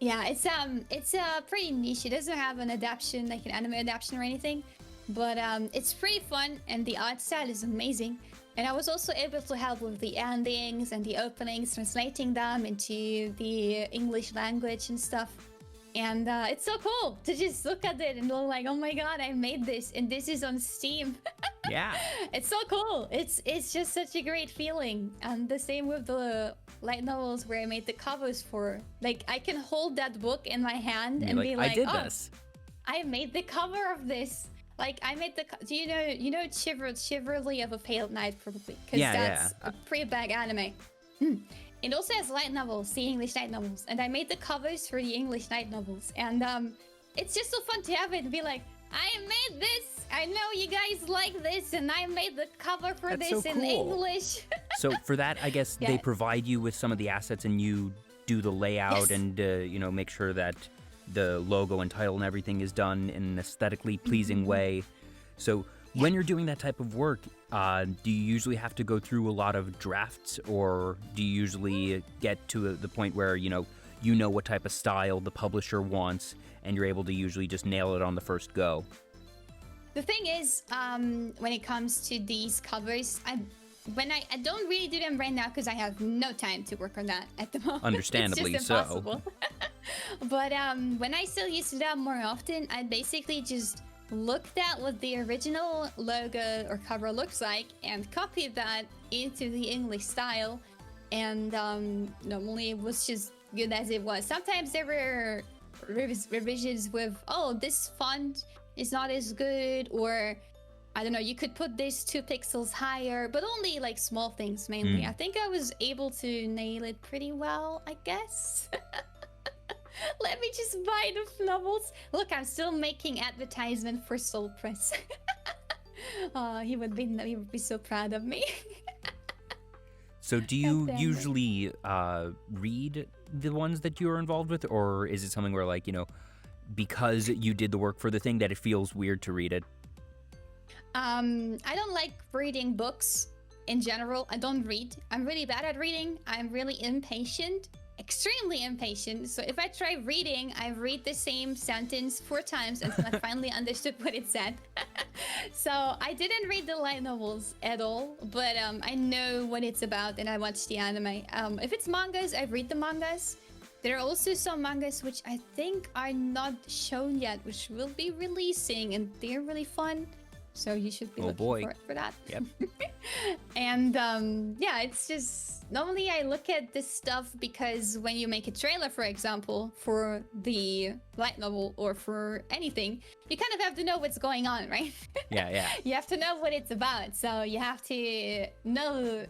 Yeah, it's pretty niche. It doesn't have an adaptation, like an anime adaptation or anything, but it's pretty fun, and the art style is amazing. And I was also able to help with the endings and the openings, translating them into the English language and stuff. And it's so cool to just look at it and go like, oh my god, I made this, and this is on Steam. Yeah. It's so cool. It's just such a great feeling. And the same with the light novels where I made the covers for. Like, I can hold that book in my hand and be like, I did this. I made the cover of this. Like, I made the... Do you know Chivalry of a Pale Knight, probably? Because that's a pretty big anime. It also has light novels, the English light novels, and I made the covers for the English light novels. And it's just so fun to have it and be like, I made this! I know you guys like this, and I made the cover for That's this so in cool. English. So for that, I guess they provide you with some of the assets, and you do the layout and, you know, make sure that the logo and title and everything is done in an aesthetically pleasing way. So when you're doing that type of work, do you usually have to go through a lot of drafts, or do you usually get to the point where, you know what type of style the publisher wants, and you're able to usually just nail it on the first go? The thing is, when it comes to these covers, I don't really do them right now because I have no time to work on that at the moment. Understandably it's just impossible. But when I still used to do that more often, I basically just looked at what the original logo or cover looks like and copied that into the English style, and normally it was just good as it was. Sometimes there were revisions with, oh, this font is not as good, or I don't know, you could put this 2 pixels higher, but only like small things mainly. I think I was able to nail it pretty well, I guess. Let me just buy the novels. Look, I'm still making advertisement for Soul Press. Oh, he would be so proud of me. So do you usually read the ones that you're involved with, or is it something where, like, you know, because you did the work for the thing that it feels weird to read it? I don't like reading books in general. I don't read. I'm really bad at reading. I'm really impatient. Extremely impatient. So if I try reading, I read the same sentence 4 times until I finally understood what it said. So I didn't read the light novels at all, but I know what it's about, and I watch the anime. If it's mangas, I read the mangas. There are also some mangas which I think are not shown yet, which will be releasing, and they're really fun. So you should be looking for that. Yep. And yeah, it's just, normally I look at this stuff because when you make a trailer, for example, for the light novel or for anything, you kind of have to know what's going on, right? Yeah. You have to know what it's about. So you have to know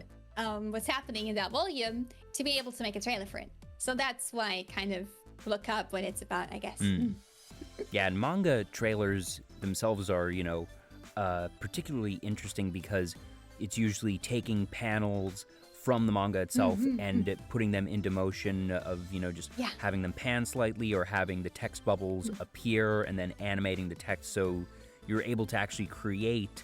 what's happening in that volume to be able to make a trailer for it. So that's why I kind of look up what it's about, I guess. Yeah, and manga trailers themselves are, you know, particularly interesting because it's usually taking panels from the manga itself and putting them into motion of, you know, just having them pan slightly or having the text bubbles appear and then animating the text, so you're able to actually create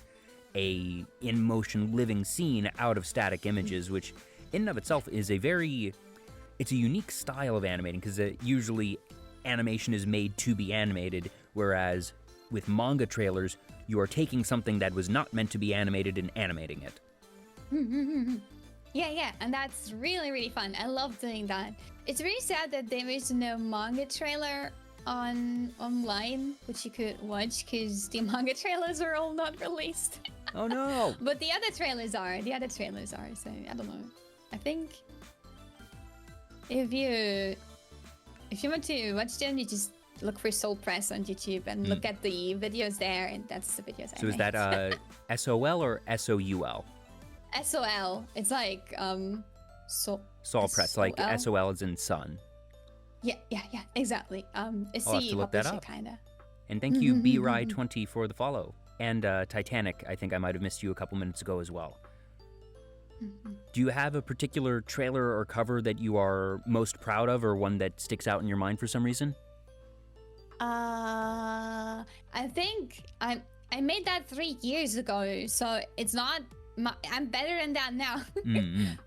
a in-motion living scene out of static images, which in and of itself is it's a unique style of animating, because usually animation is made to be animated, whereas with manga trailers, you are taking something that was not meant to be animated and animating it. Yeah, and that's really, really fun. I love doing that. It's really sad that there is no manga trailer online, which you could watch because the manga trailers are all not released. Oh no! But the other trailers are. So I don't know. I think if you want to watch them, you just look for Soul Press on YouTube and look at the videos there, and that's the videos I So is made. that SOL or SOUL? SOL. It's like Soul Press, like SOL? SOL is in sun. Yeah, exactly. A I'll have C to look that publisher up. kinda. And thank you, BRY20, for the follow. And Titanic, I think I might have missed you a couple minutes ago as well. Do you have a particular trailer or cover that you are most proud of, or one that sticks out in your mind for some reason? I think I made that 3 years ago, so it's not. I'm better than that now.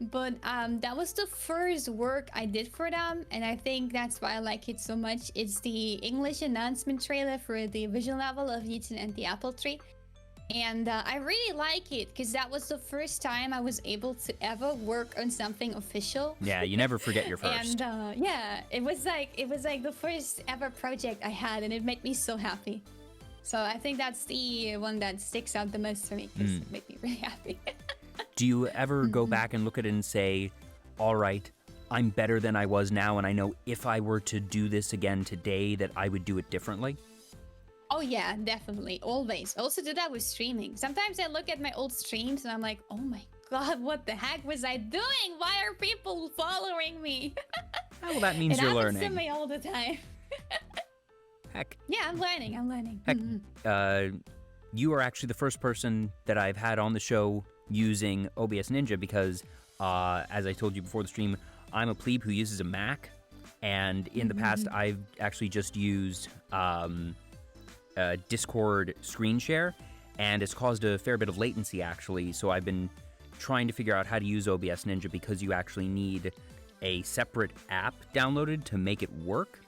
But that was the first work I did for them, and I think that's why I like it so much. It's the English announcement trailer for the visual novel of Newton and the Apple Tree. And I really like it because that was the first time I was able to ever work on something official. Yeah, you never forget your first. And yeah, it was like the first ever project I had, and it made me so happy. So I think that's the one that sticks out the most for me because it made me really happy. Do you ever go back and look at it and say, all right, I'm better than I was now, and I know if I were to do this again today that I would do it differently? Oh yeah, definitely, always. I also do that with streaming. Sometimes I look at my old streams and I'm like, oh my god, what the heck was I doing? Why are people following me? Oh, well, that means you're learning. It happens to me all the time. Heck. Yeah, I'm learning. Heck, you are actually the first person that I've had on the show using OBS Ninja because, as I told you before the stream, I'm a plebe who uses a Mac, and in the past I've actually just used Discord screen share, and it's caused a fair bit of latency actually, so I've been trying to figure out how to use OBS Ninja because you actually need a separate app downloaded to make it work.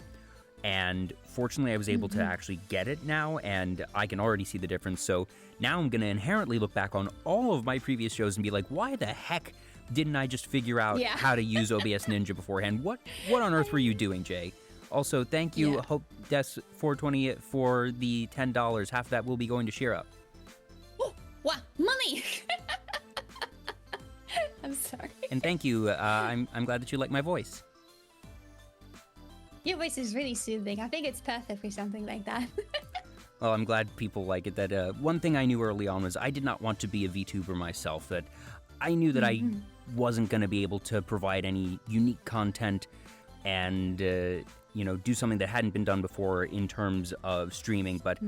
And fortunately, I was able to actually get it now, and I can already see the difference. So now I'm going to inherently look back on all of my previous shows and be like, why the heck didn't I just figure out how to use OBS Ninja beforehand? What on earth were you doing, Jay? Also, thank you, Hope Des 420 for the $10. Half of that will be going to Shira. Oh, wow, money! I'm sorry. And thank you. I'm glad that you like my voice. Your voice is really soothing. I think it's perfect for something like that. Well, I'm glad people like it. That one thing I knew early on was I did not want to be a VTuber myself. That I knew that I wasn't going to be able to provide any unique content and do something that hadn't been done before in terms of streaming. But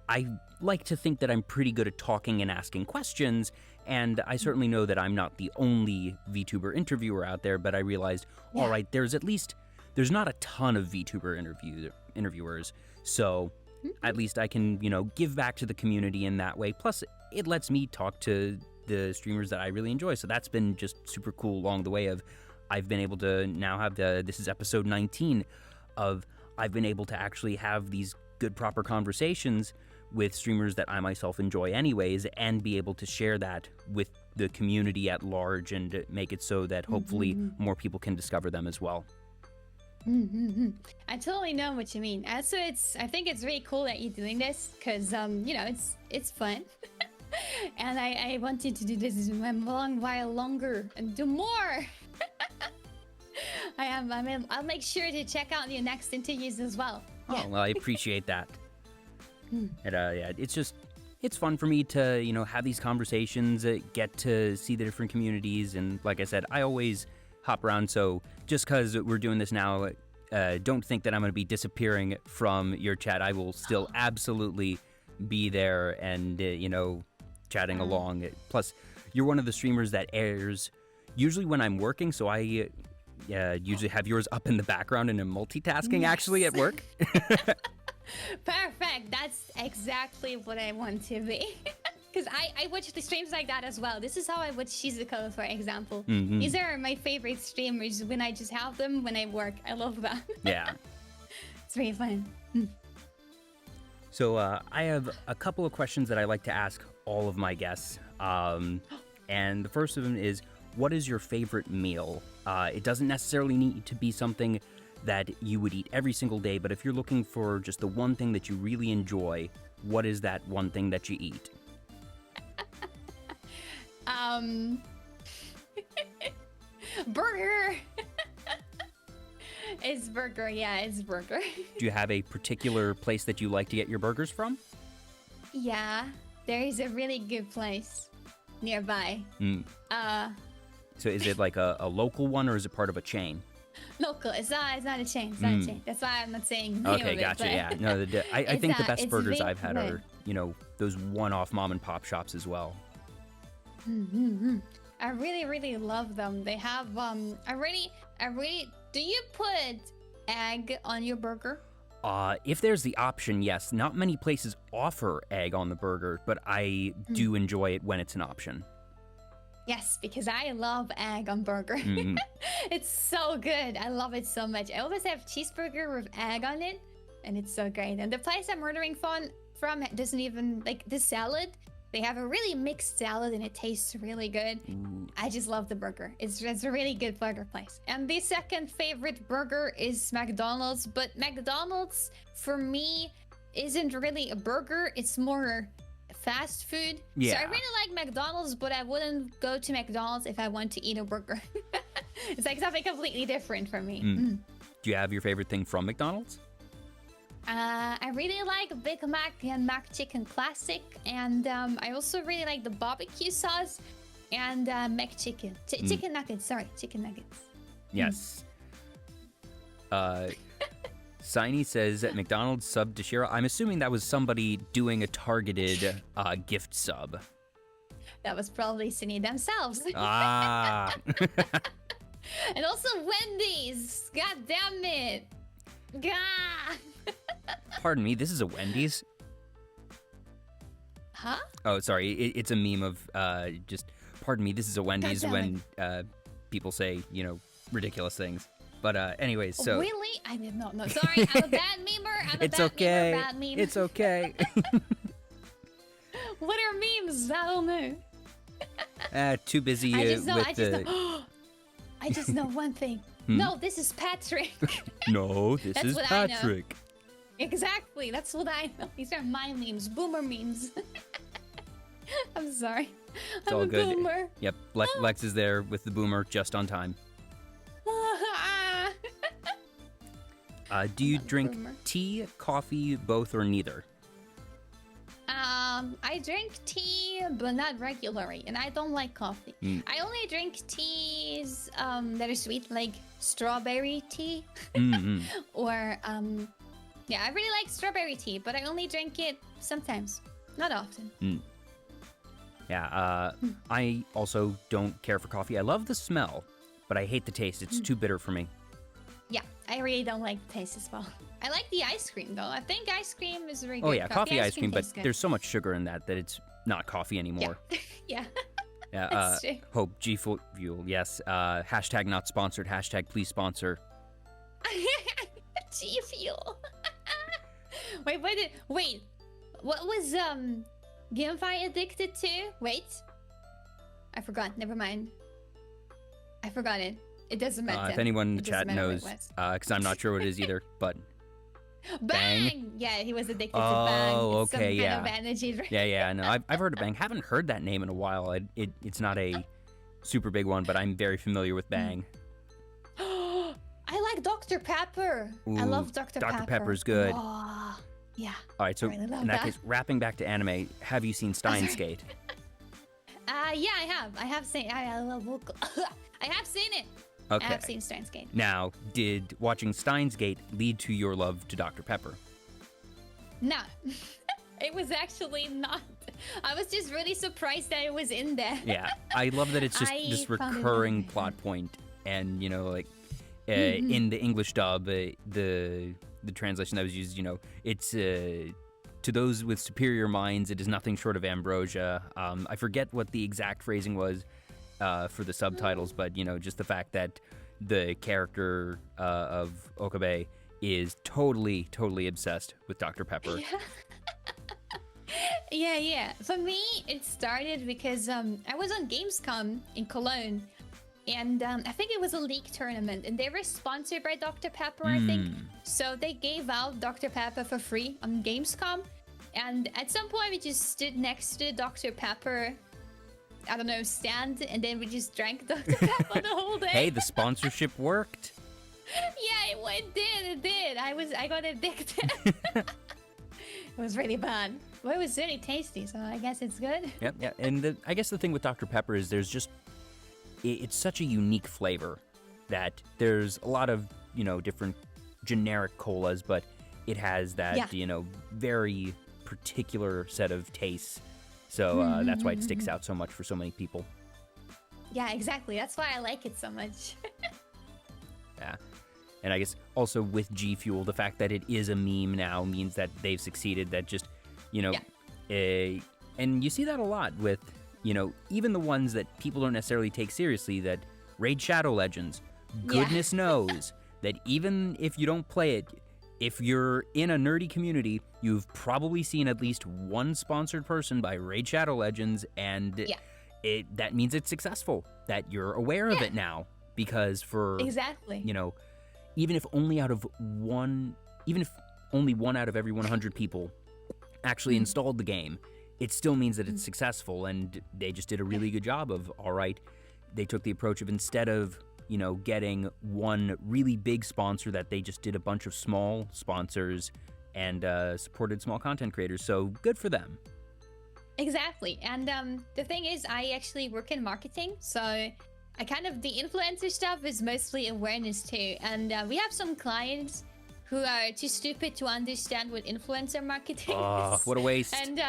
I like to think that I'm pretty good at talking and asking questions, and I certainly know that I'm not the only VTuber interviewer out there. But I realized, all right, there's not a ton of VTuber interviewers, so at least I can, give back to the community in that way. Plus, it lets me talk to the streamers that I really enjoy, so that's been just super cool along the way of I've been able to now have this is episode 19 of I've been able to actually have these good, proper conversations with streamers that I myself enjoy anyways, and be able to share that with the community at large and make it so that hopefully more people can discover them as well. I totally know what you mean. Also, I think it's really cool that you're doing this because it's fun, and I wanted to do this a long while longer and do more. I'll make sure to check out your next interviews as well. Oh, well, I appreciate that. And it's fun for me to have these conversations, get to see the different communities, and like I said, I always hop around, so just because we're doing this now, don't think that I'm going to be disappearing from your chat. I will still absolutely be there and, chatting along. Plus, you're one of the streamers that airs usually when I'm working, so I usually have yours up in the background and I'm multitasking actually at work. Perfect. That's exactly what I want to be. Because I watch the streams like that as well. This is how I watch Shizuko, for example. These are my favorite streamers when I just have them when I work. I love that. Yeah. It's really fun. So I have a couple of questions that I like to ask all of my guests. And the first of them is, what is your favorite meal? It doesn't necessarily need to be something that you would eat every single day, but if you're looking for just the one thing that you really enjoy, what is that one thing that you eat? Burger. It's burger, yeah, it's burger. Do you have a particular place that you like to get your burgers from? Yeah, there is a really good place nearby. So is it like a local one, or is it part of a chain? Local. It's not a chain. It's not a chain. That's why I'm not saying name Okay, of gotcha. It, Yeah, no, I think the best it's burgers really I've had good. are, you know, those one-off mom and pop shops as well. I really love them. They have I really. Do you put egg on your burger? If there's the option, yes. Not many places offer egg on the burger, but I do enjoy it when it's an option. Yes, because I love egg on burger. It's so good. I love it so much. I always have cheeseburger with egg on it, and it's so great. And the place I'm ordering from doesn't even, like, the salad, they have a really mixed salad and it tastes really good. I just love the burger. It's a really good burger place. And the second favorite burger is McDonald's, but McDonald's for me isn't really a burger. It's more fast food. Yeah. So I really like McDonald's, but I wouldn't go to McDonald's if I want to eat a burger. It's like something completely different for me. Do you have your favorite thing from McDonald's? I really like Big Mac and Mac Chicken Classic, and I also really like the barbecue sauce and Mac Chicken. Chicken nuggets, sorry, chicken nuggets. Yes. Signy says at McDonald's sub to Shira. I'm assuming that was somebody doing a targeted gift sub. That was probably Cine themselves. Ah. And also Wendy's. God damn it. Gah. Pardon me, this is a Wendy's? Huh? Oh, sorry, it's a meme of just, pardon me, this is a Wendy's when people say, you know, ridiculous things. But anyways, so... Really? I did not know. Sorry, I'm a bad memer. It's okay. Bad meme. It's okay. What are memes? I don't know. Too busy I just know one thing. No, this is Patrick. No, this is Patrick. Exactly, that's what I know. These are my memes, boomer memes. I'm sorry. It's I'm all a good. boomer. Yep, Lex is there with the boomer just on time. Do you drink tea, coffee, both, or neither? I drink tea, but not regularly, and I don't like coffee. I only drink teas that are sweet, like strawberry tea. Or yeah, I really like strawberry tea, but I only drink it sometimes, not often. Yeah, I also don't care for coffee. I love the smell, but I hate the taste. It's too bitter for me. Yeah, I really don't like the taste as well. I like the ice cream, though. I think ice cream is very good. Oh, yeah, coffee ice cream, but tastes good. there's so much sugar in that it's not coffee anymore. Yeah. Yeah, That's true. Hope, G Fuel, yes. Hashtag not sponsored, hashtag please sponsor. G Fuel. Wait, what was GameFi addicted to? Wait, I forgot. Never mind. I forgot it. It doesn't matter. If anyone in the chat knows, because I'm not sure what it is either, but Bang! Yeah, he was addicted to Bang. Oh, It's okay, some yeah. kind of energy drink. Yeah, I know. I've heard of Bang. Haven't heard that name in a while. It's not a super big one, but I'm very familiar with Bang. I like Dr. Pepper. Ooh, I love Dr. Pepper. Dr. Pepper's good. Oh, yeah. All right, so I really love in that that. case, wrapping back to anime, have you seen Steins Gate? Yeah, I have. I have seen. I have seen it. Okay. I have seen Steins Gate. Now, did watching Steins Gate lead to your love to Dr. Pepper? No, it was actually not. I was just really surprised that it was in there. Yeah, I love that it's just this found it recurring really plot point, and you know, like in the English dub, the translation that was used, you know, it's to those with superior minds, it is nothing short of ambrosia. I forget what the exact phrasing was for the subtitles, but you know, just the fact that the character of Okabe is totally obsessed with Dr. Pepper. Yeah. For me, it started because I was on Gamescom in Cologne, and I think it was a league tournament, and they were sponsored by Dr. Pepper, I think. So they gave out Dr. Pepper for free on Gamescom, and at some point we just stood next to Dr. Pepper, I don't know, stand, and then we just drank Dr. Pepper the whole day. Hey, the sponsorship worked. Yeah, it did. I got addicted. It was really bad. Well, it was really tasty, so I guess it's good. Yep, yeah. And I guess the thing with Dr. Pepper is there's just, it's such a unique flavor that there's a lot of, different generic colas, but it has that, very particular set of tastes. So that's why it sticks out so much for so many people. Yeah, exactly. That's why I like it so much. Yeah. And I guess also with G Fuel, the fact that it is a meme now means that they've succeeded. That just, and you see that a lot with, even the ones that people don't necessarily take seriously, that Raid Shadow Legends, goodness knows that even if you don't play it, if you're in a nerdy community, you've probably seen at least one sponsored person by Raid Shadow Legends, and that means it's successful, that you're aware of it now. Because for, even if only one out of every 100 people actually installed the game, it still means that it's successful, and they just did a really good job of, all right, they took the approach of instead of, getting one really big sponsor, that they just did a bunch of small sponsors and supported small content creators. So good for them. Exactly. And the thing is, I actually work in marketing, so the influencer stuff is mostly awareness too. And we have some clients who are too stupid to understand what influencer marketing is. What a waste. And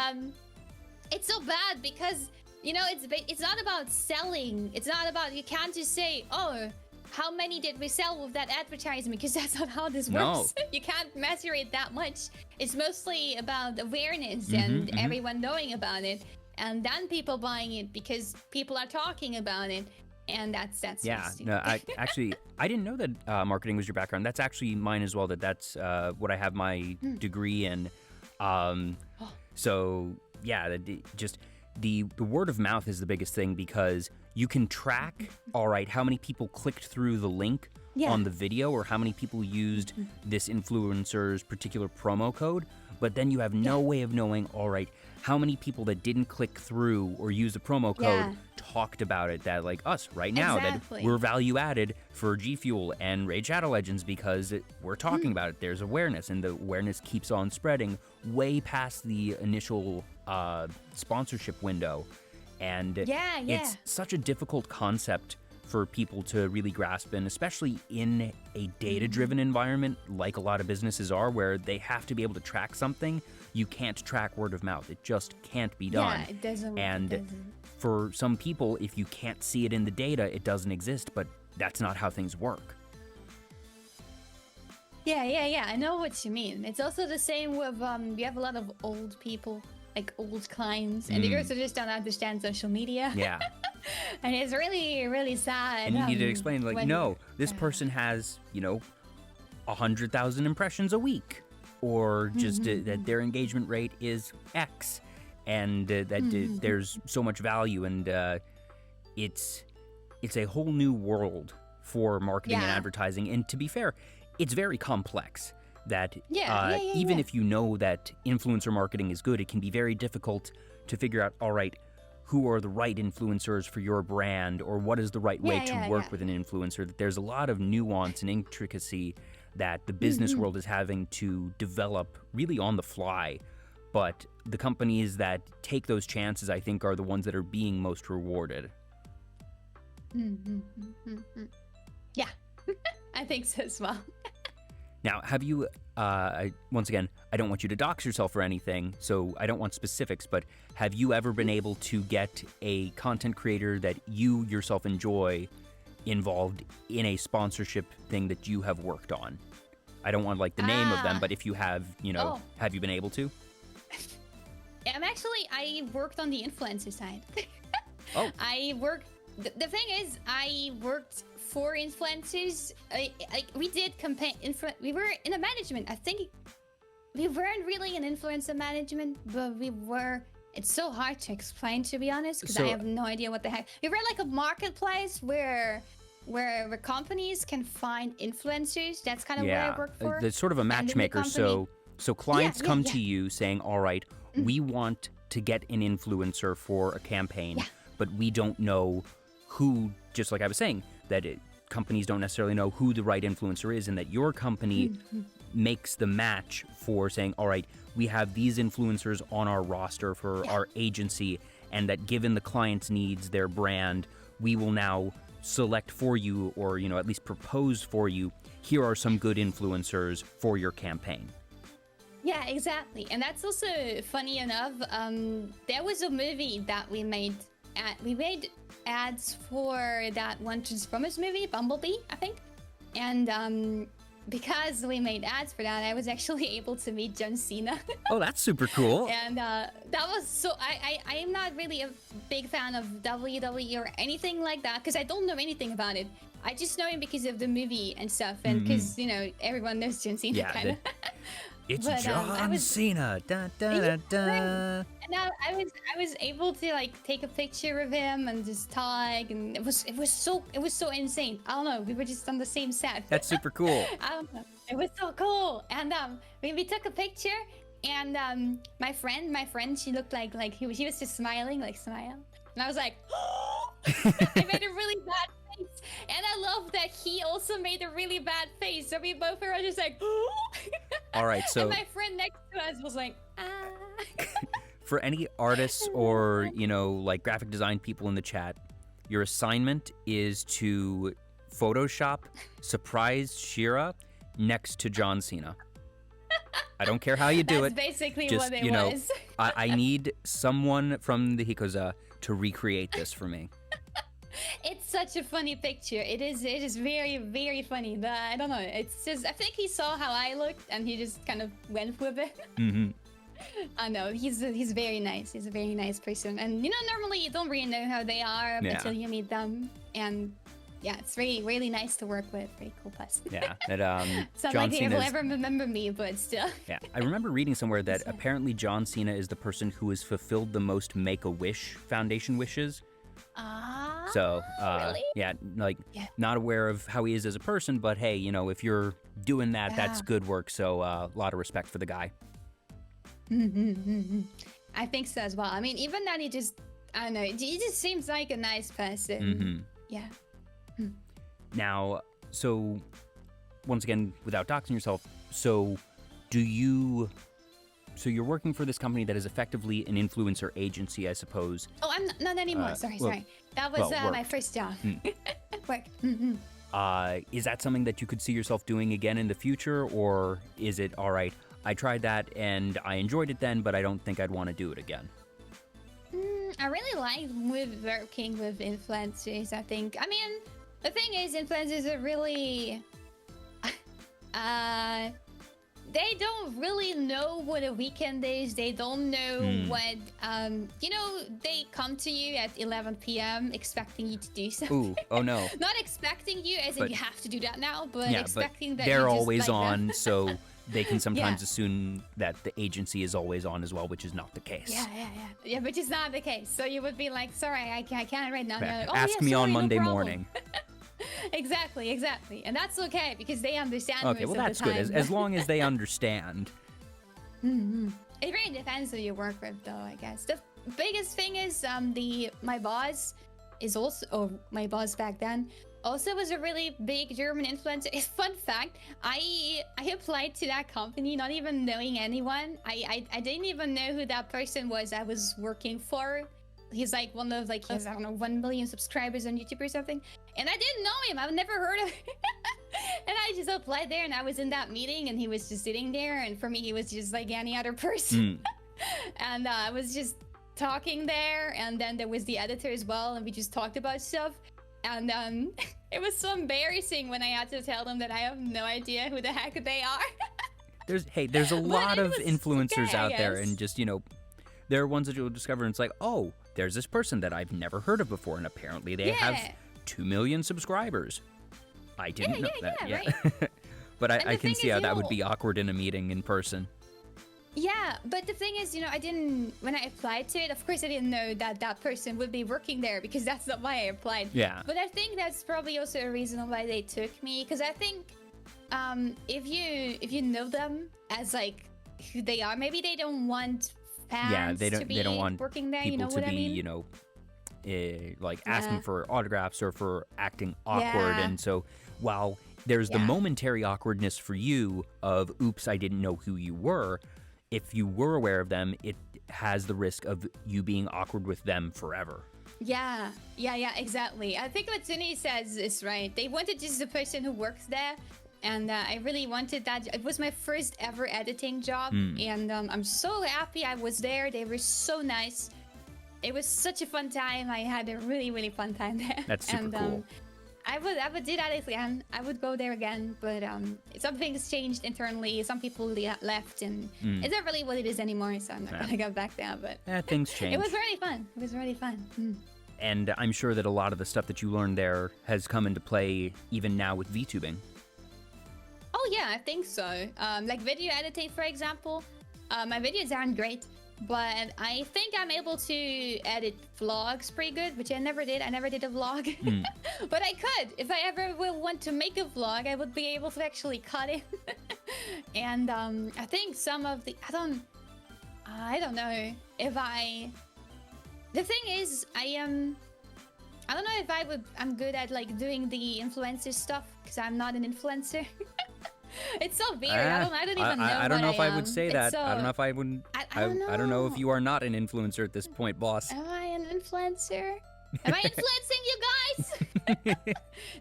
it's so bad because, it's not about selling. It's not about, you can't just say, oh, how many did we sell with that advertisement? Because that's not how this works. You can't measure it that much. It's mostly about awareness and everyone knowing about it. And then people buying it because people are talking about it. And that's yeah. No, I didn't know that marketing was your background. That's actually mine as well. That's what I have my degree in. So yeah, just the word of mouth is the biggest thing, because you can track, all right, how many people clicked through the link on the video, or how many people used this influencer's particular promo code. But then you have no way of knowing, all right, how many people that didn't click through or use the promo code talked about it, that like us right now, that we're value added for G Fuel and Raid Shadow Legends because we're talking about it. There's awareness, and the awareness keeps on spreading way past the initial sponsorship window. And it's such a difficult concept for people to really grasp, and especially in a data-driven environment like a lot of businesses are, where they have to be able to track something. You can't track word of mouth. It just can't be done. Yeah, it doesn't. And for some people, if you can't see it in the data, it doesn't exist, but that's not how things work. Yeah, I know what you mean. It's also the same with, we have a lot of old people, like old clients, and they also just don't understand social media. Yeah. And it's really, really sad. And you need to explain, like, no, this person has, 100,000 impressions a week, or just that their engagement rate is X, and that there's so much value, and it's a whole new world for marketing and advertising. And to be fair, it's very complex. That even if you know that influencer marketing is good, it can be very difficult to figure out, all right, who are the right influencers for your brand, or what is the right way to work with an influencer. That there's a lot of nuance and intricacy that the business world is having to develop really on the fly. But the companies that take those chances, I think, are the ones that are being most rewarded. Yeah, I think so as well. Now, have you, once again, I don't want you to dox yourself or anything, so I don't want specifics, but have you ever been able to get a content creator that you yourself enjoy involved in a sponsorship thing that you have worked on? I don't want, like, the name of them, but if you have, have you been able to? I worked on the influencer side. The thing is, I worked for influencers. We did campaign. We were in a management. I think we weren't really in influencer management, but we were It's so hard to explain, to be honest, because I So- have no idea what the heck. We were like a marketplace where companies can find influencers. That's kind of what I work for. There's sort of a And in the matchmaker. company- So clients come yeah. to you saying, all right, we want to get an influencer for a campaign, but we don't know who, just like I was saying, that companies don't necessarily know who the right influencer is, and that your company makes the match for saying, all right, we have these influencers on our roster for our agency, and that given the client's needs, their brand, we will now select for you, or, you know, at least propose for you, here are some good influencers for your campaign. Yeah, exactly. And that's also funny enough. There was a movie that we made. We made ads for that one Transformers movie, Bumblebee, I think. And because we made ads for that, I was actually able to meet John Cena. Oh, that's super cool. And that was so. I am not really a big fan of WWE or anything like that because I don't know anything about it. I just know him because of the movie and stuff, and because you know everyone knows John Cena, kind of. It's But, John Cena. Da, da, da, da. And I was able to like take a picture of him and just talk, and it was so insane. I don't know. We were just on the same set. That's super cool. I don't know. It was so cool. And we took a picture, and my friend, she looked like she was just smiling, like smile, and I was like, I made a really bad face, and I love that he also made a really bad face. So we both were just like, All right, so and my friend next to us was like, for any artists or, you know, like graphic design people in the chat, your assignment is to Photoshop surprise Shira next to John Cena. I don't care how you do That's it. basically Just, what it you know, was. I need someone from the Hikoza to recreate this for me. It's such a funny picture. It is very, very funny. I don't know. It's just, I think he saw how I looked and he just kind of went with it. Mm-hmm. I know. He's very nice. He's a very nice person. And you know, normally you don't really know how they are until you meet them. And yeah, it's really, really nice to work with. Very cool person. Yeah, that It's not John like they Cena. will ever remember me, but still. Yeah, I remember reading somewhere that apparently John Cena is the person who has fulfilled the most Make-A-Wish Foundation wishes. So, really? yeah, like, not aware of how he is as a person, but hey, you know, if you're doing that, that's good work. So, a lot of respect for the guy. I think so as well. I mean, even that, I don't know, he just seems like a nice person. Yeah. Now, so, once again, without doxing yourself, so you're working for this company that is effectively an influencer agency, I suppose. Oh, I'm not anymore. Sorry. That was my first job. Work. Is that something that you could see yourself doing again in the future, or is it, all right, I tried that and I enjoyed it then, but I don't think I'd want to do it again? I really like working with influencers, I think. I mean, the thing is, influencers are really... they don't really know what a weekend is. They don't know what... you know, they come to you at 11 p.m. expecting you to do something. Ooh, oh no. Not expecting you as in you have to do that now, but Yeah, expecting but that they're you just always like on, them. so they can sometimes assume that the agency is always on as well, which is not the case. Yeah, which is not the case. So you would be like, sorry, I can't right now. Yeah, Like, oh, ask yeah, me sorry, on no Monday problem. morning. Exactly. And that's okay because they understand Okay, most well of that's the good, time. as long as they understand. It really depends who you work with, though, I guess. The biggest thing is my boss is also, my boss back then, also was a really big German influencer. Fun fact, I applied to that company not even knowing anyone. I didn't even know who that person was I was working for. He's like one of he has, I don't know, 1 million subscribers on YouTube or something. And I didn't know him. I've never heard of him. And I just applied there and I was in that meeting and he was just sitting there. And for me, he was just like any other person. And I was just talking there. And then there was the editor as well. And we just talked about stuff. And it was so embarrassing when I had to tell them that I have no idea who the heck they are. There's a lot of influencers okay, I out there, guess. and just, you know, there are ones that you'll discover and it's like, oh, there's this person that I've never heard of before, and apparently they have 2 million subscribers. I didn't know that. Right. But I the can thing see is, how you that would know- be awkward in a meeting in person. Yeah, but the thing is, you know, when I applied to it, of course I didn't know that that person would be working there because that's not why I applied. Yeah. But I think that's probably also a reason why they took me, because I think if you know them as like who they are, maybe they don't want fans they to be don't want working there, people you know to what be, I mean? you know, like asking for autographs or for acting awkward. Yeah. And so while there's the Yeah. momentary awkwardness for you of, oops, I didn't know who you were, if you were aware of them, it has the risk of you being awkward with them forever. Yeah, exactly. I think what Sunny says is right. They wanted just the person who works there, and I really wanted that. It was my first ever editing job, and I'm so happy I was there. They were so nice. It was such a fun time. I had a really, really fun time there. That's super cool. I would do that again. I would go there again, but some things changed internally. Some people left, and it's not really what it is anymore. So I'm not gonna go back there. But things change. it was really fun. It was really fun. And I'm sure that a lot of the stuff that you learned there has come into play even now with VTubing. Oh yeah, I think so. Like video editing, for example. My videos aren't great, but I think I'm able to edit vlogs pretty good, which I never did. I never did a vlog. But I could. If I ever will want to make a vlog, I would be able to actually cut it. And I think some of the... I don't know if I... The thing is, I don't know if I'm good at like doing the influencer stuff, because I'm not an influencer. It's so weird. I don't even know. I don't know if I would say that. So, I don't know if I would. I don't know. I don't know if you are not an influencer at this point, boss. Am I an influencer? Am I influencing you guys?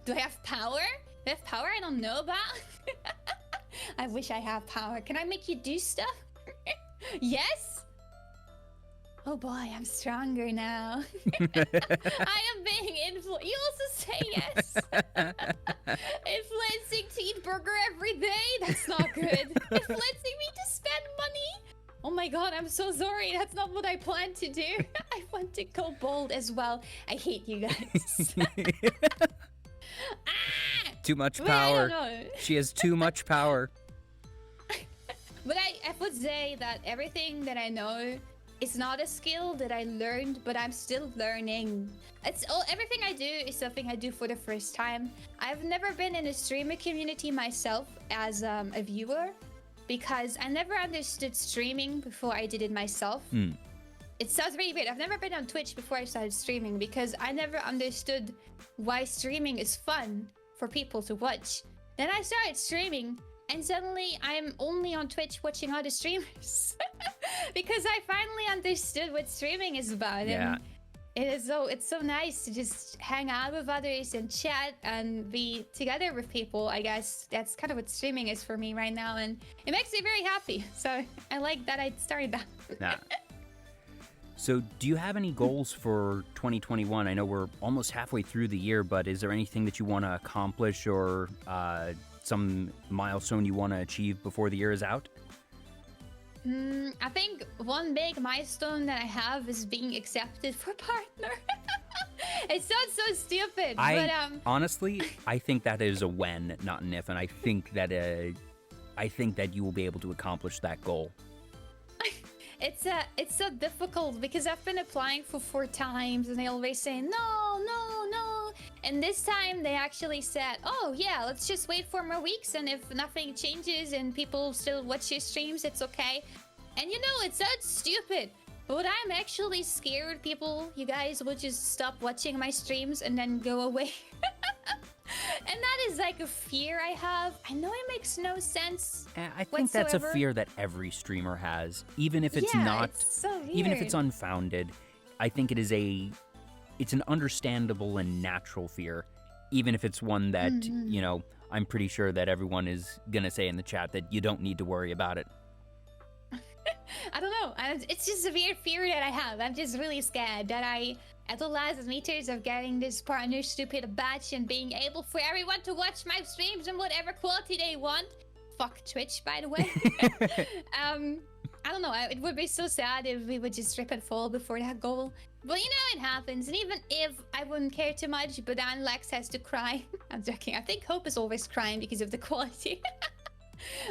Do I have power? Do I have power I don't know about? I wish I had power. Can I make you do stuff? Yes? Oh boy, I'm stronger now. I am being influenced. You also say yes. Influencing to eat burger every day? That's not good. Influencing me to spend money? Oh my god, I'm so sorry. That's not what I plan to do. I want to go bold as well. I hate you guys. Too much power. She has too much power. But I would say that everything that I know, it's not a skill that I learned, but I'm still learning. Everything I do is something I do for the first time. I've never been in a streamer community myself as a viewer, because I never understood streaming before I did it myself. It sounds really weird. I've never been on Twitch before I started streaming, because I never understood why streaming is fun for people to watch. Then I started streaming, and suddenly I'm only on Twitch watching other streamers. Because I finally understood what streaming is about. Yeah. And it's so nice to just hang out with others and chat and be together with people. I guess that's kind of what streaming is for me right now, and it makes me very happy. So I like that I started that. Nah. So do you have any goals for 2021? I know we're almost halfway through the year, but is there anything that you want to accomplish, or some milestone you want to achieve before the year is out? I think one big milestone that I have is being accepted for partner. It sounds so stupid, but honestly, I think that is a when, not an if, and I think that you will be able to accomplish that goal. It's so difficult because I've been applying for 4 times and they always say no. And this time they actually said, oh yeah, let's just wait 4 more weeks, and if nothing changes and people still watch your streams, it's okay. And you know, it sounds stupid, but I'm actually scared you guys will just stop watching my streams and then go away. And that is like a fear I have. I know it makes no sense. I think that's a fear that every streamer has, even if it's not, it's so weird. Even if it's unfounded. I think it's an understandable and natural fear, even if it's one that, you know, I'm pretty sure that everyone is gonna say in the chat that you don't need to worry about it. I don't know. It's just a weird fear that I have. I'm just really scared that at the last meters of getting this partner stupid badge and being able for everyone to watch my streams in whatever quality they want. Fuck Twitch, by the way. I don't know. It would be so sad if we would just rip and fall before that goal. But you know, it happens. And even if I wouldn't care too much, but then Lex has to cry. I'm joking. I think Hope is always crying because of the quality.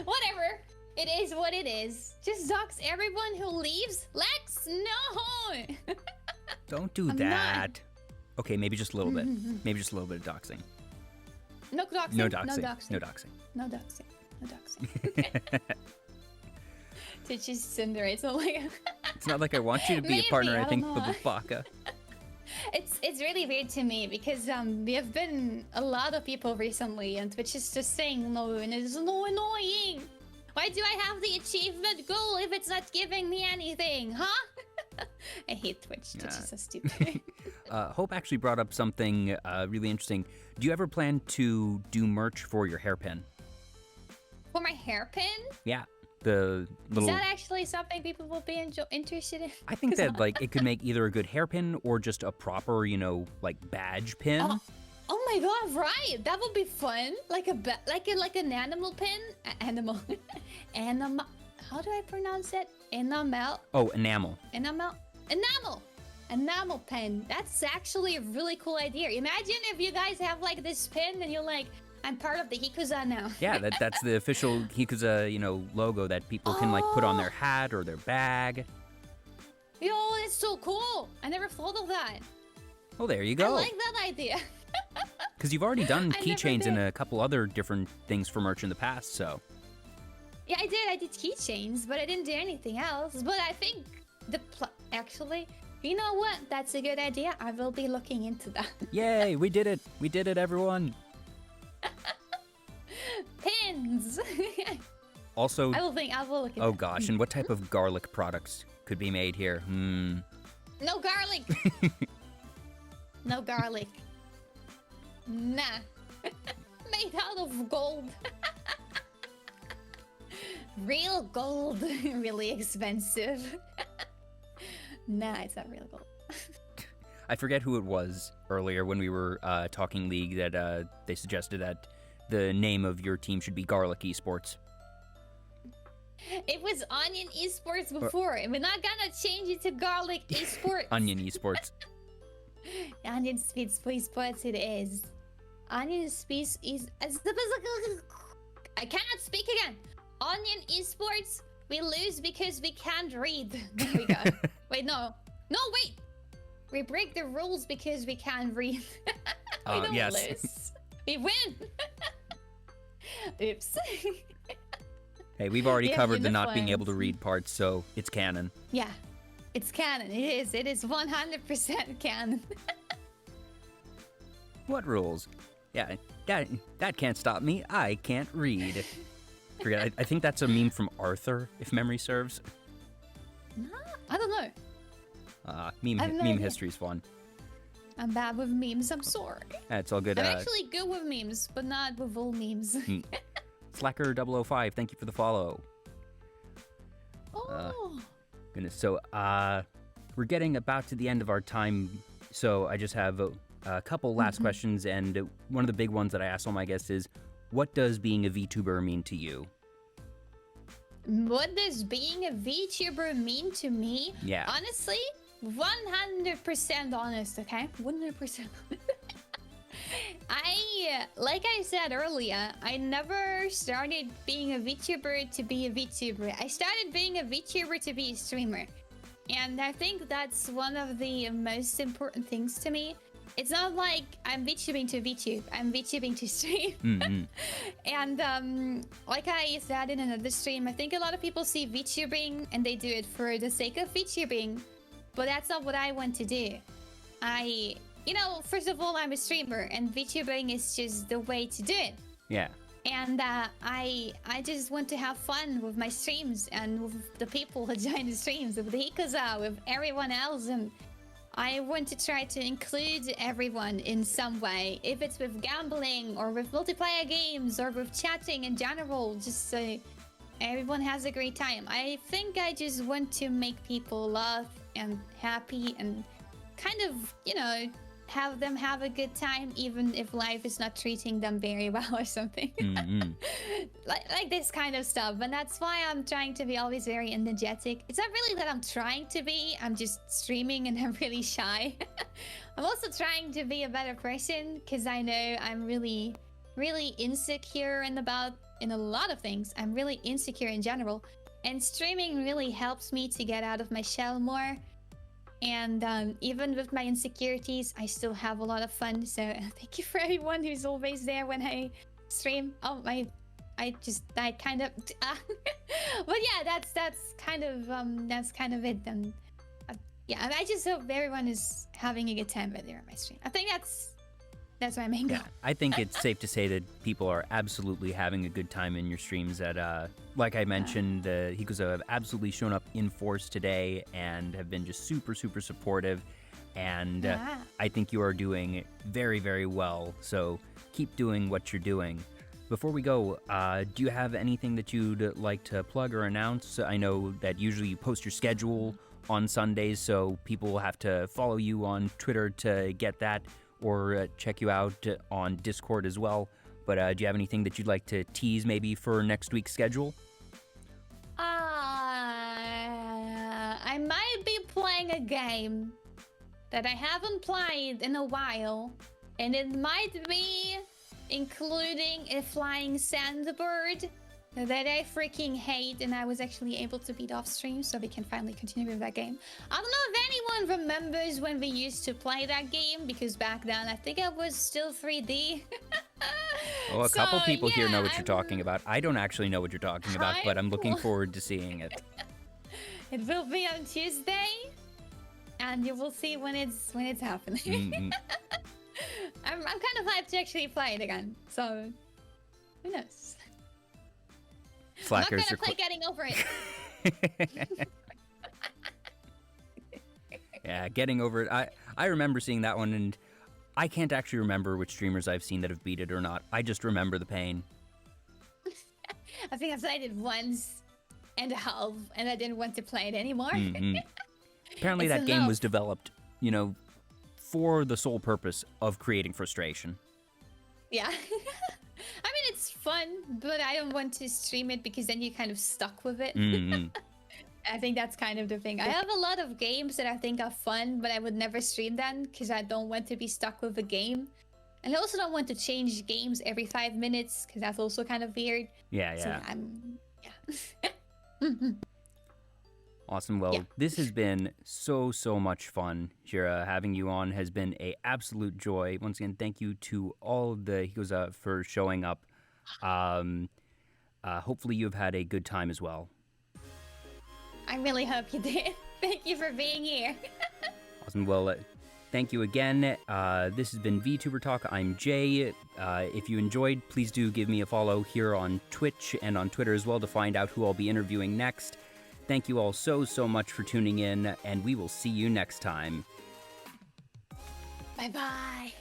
Whatever. It is what it is. Just dox everyone who leaves. Lex, no. Don't do I'm that. not. Okay, maybe just a little bit. Maybe just a little bit of doxing. No doxing. No doxing. No doxing. No doxing. No doxing. No doxing. To just cinder it. So like. It's not like I want you to be Maybe, a partner. I I think don't for know. the baka. It's really weird to me because we have been a lot of people recently and Twitch is just saying no and it's so annoying. Why do I have the achievement goal if it's not giving me anything, huh? I hate Twitch. Twitch is so stupid. Hope actually brought up something really interesting. Do you ever plan to do merch for your hairpin? For my hairpin? Yeah, the little. Is that actually something people will be interested in? I think that like it could make either a good hairpin or just a proper, like badge pin. Oh my god, right! That would be fun. Like like an animal pin. Animal. Animal. How do I pronounce it? Enamel. Oh, enamel. Enamel. Enamel pin. That's actually a really cool idea. Imagine if you guys have like this pin and you're like, I'm part of the Yakuza now. Yeah, that's the official Yakuza, logo that people can like put on their hat or their bag. Yo, it's so cool. I never thought of that. Well, there you I go. like that idea. Because you've already done I never keychains and did. a couple other different things for merch in the past, so. Yeah, I did. I did keychains, but I didn't do anything else. But I think actually, you know what? That's a good idea. I will be looking into that. Yay, we did it. We did it, everyone. Pins. Also, I will look into oh that. gosh, and what type of garlic products could be made here? No garlic. No garlic. Nah. Made out of gold. Real gold. Really expensive. Nah, it's not real gold. I forget who it was earlier when we were talking League that they suggested that the name of your team should be Garlic Esports. It was Onion Esports before, and we're not gonna change it to Garlic Esports. Onion Esports. Onion Esports it is. Onion Speeds is... I cannot speak again. Onion Esports, we lose because we can't read. There we go. Wait, no. No, wait! We break the rules because we can't read. We don't yes. lose. We win! Oops. Hey, we've already Yeah, covered the not being able to uniforms. read parts, so it's canon. Yeah. It's canon. It is 100% canon. What rules? Yeah, that can't stop me. I can't read. Forget. I think that's a meme from Arthur, if memory serves. I don't know. Meme I have no meme idea. history's fun. I'm bad with memes. I'm sorry. It's all good. I'm actually good with memes, but not with all memes. Slacker005, thank you for the follow. Oh. Goodness. So, we're getting about to the end of our time, so I just have a couple last questions, and one of the big ones that I ask all my guests is, what does being a VTuber mean to you? What does being a VTuber mean to me? Yeah. Honestly, 100% honest, okay? 100%. Like I said earlier, I never started being a VTuber to be a VTuber. I started being a VTuber to be a streamer. And I think that's one of the most important things to me. It's not like I'm VTubing to VTube, I'm VTubing to stream. And like I said in another stream, I think a lot of people see VTubing and they do it for the sake of VTubing. But that's not what I want to do. First of all, I'm a streamer and VTubing is just the way to do it. Yeah. And I just want to have fun with my streams and with the people who join the streams, with the Hikuza, with everyone else. And I want to try to include everyone in some way. If it's with gambling or with multiplayer games or with chatting in general, just so everyone has a great time. I think I just want to make people laugh and happy and kind of, have them have a good time, even if life is not treating them very well or something. like this kind of stuff. And that's why I'm trying to be always very energetic. It's not really that I'm trying to be, I'm just streaming and I'm really shy. I'm also trying to be a better person because I know I'm really, really insecure and about in a lot of things. I'm really insecure in general, and streaming really helps me to get out of my shell more. And even with my insecurities, I still have a lot of fun. So thank you for everyone who's always there when I stream. Oh, I just died kind of. But yeah, that's kind of it. And yeah, and I just hope everyone is having a good time when they're on my stream. I think that's my main goal. Yeah, I think it's safe to say that people are absolutely having a good time in your streams. That, like I mentioned, Hikoza have absolutely shown up in force today and have been just super, super supportive. And I think you are doing very, very well. So keep doing what you're doing. Before we go, do you have anything that you'd like to plug or announce? I know that usually you post your schedule on Sundays, so people will have to follow you on Twitter to get that, or check you out on Discord as well. But do you have anything that you'd like to tease maybe for next week's schedule? I might be playing a game that I haven't played in a while, and it might be including a flying sandbird that I freaking hate, and I was actually able to beat off stream, so we can finally continue with that game. I don't know if anyone remembers when we used to play that game, because back then I think it was still 3D. Well, a couple people here know what you're talking about. I don't actually know what you're talking about, but I'm looking forward to seeing it. It will be on Tuesday, and you will see when it's happening. Mm-hmm. I'm kind of hyped to actually play it again, so who knows? Slackers, I'm not gonna play Getting Over It. Yeah, Getting Over It. I remember seeing that one, and I can't actually remember which streamers I've seen that have beat it or not. I just remember the pain. I think I played it once and a half, and I didn't want to play it anymore. Mm-hmm. Apparently that game was developed, for the sole purpose of creating frustration. Yeah. I mean, it's fun, but I don't want to stream it because then you're kind of stuck with it. Mm-hmm. I think that's kind of the thing. I have a lot of games that I think are fun, but I would never stream them because I don't want to be stuck with a game. And I also don't want to change games every 5 minutes because that's also kind of weird. Yeah. So Awesome. Well, this has been so much fun. Shira, having you on has been an absolute joy. Once again, thank you to all of the Hikoza for showing up. Hopefully you've had a good time as well. I really hope you did. Thank you for being here. Awesome. Well, thank you again. This has been Vtuber Talk. I'm Jay. If you enjoyed, please do give me a follow here on Twitch and on Twitter as well to find out who I'll be interviewing next. Thank you all so much for tuning in, and we will see you next time. Bye-bye.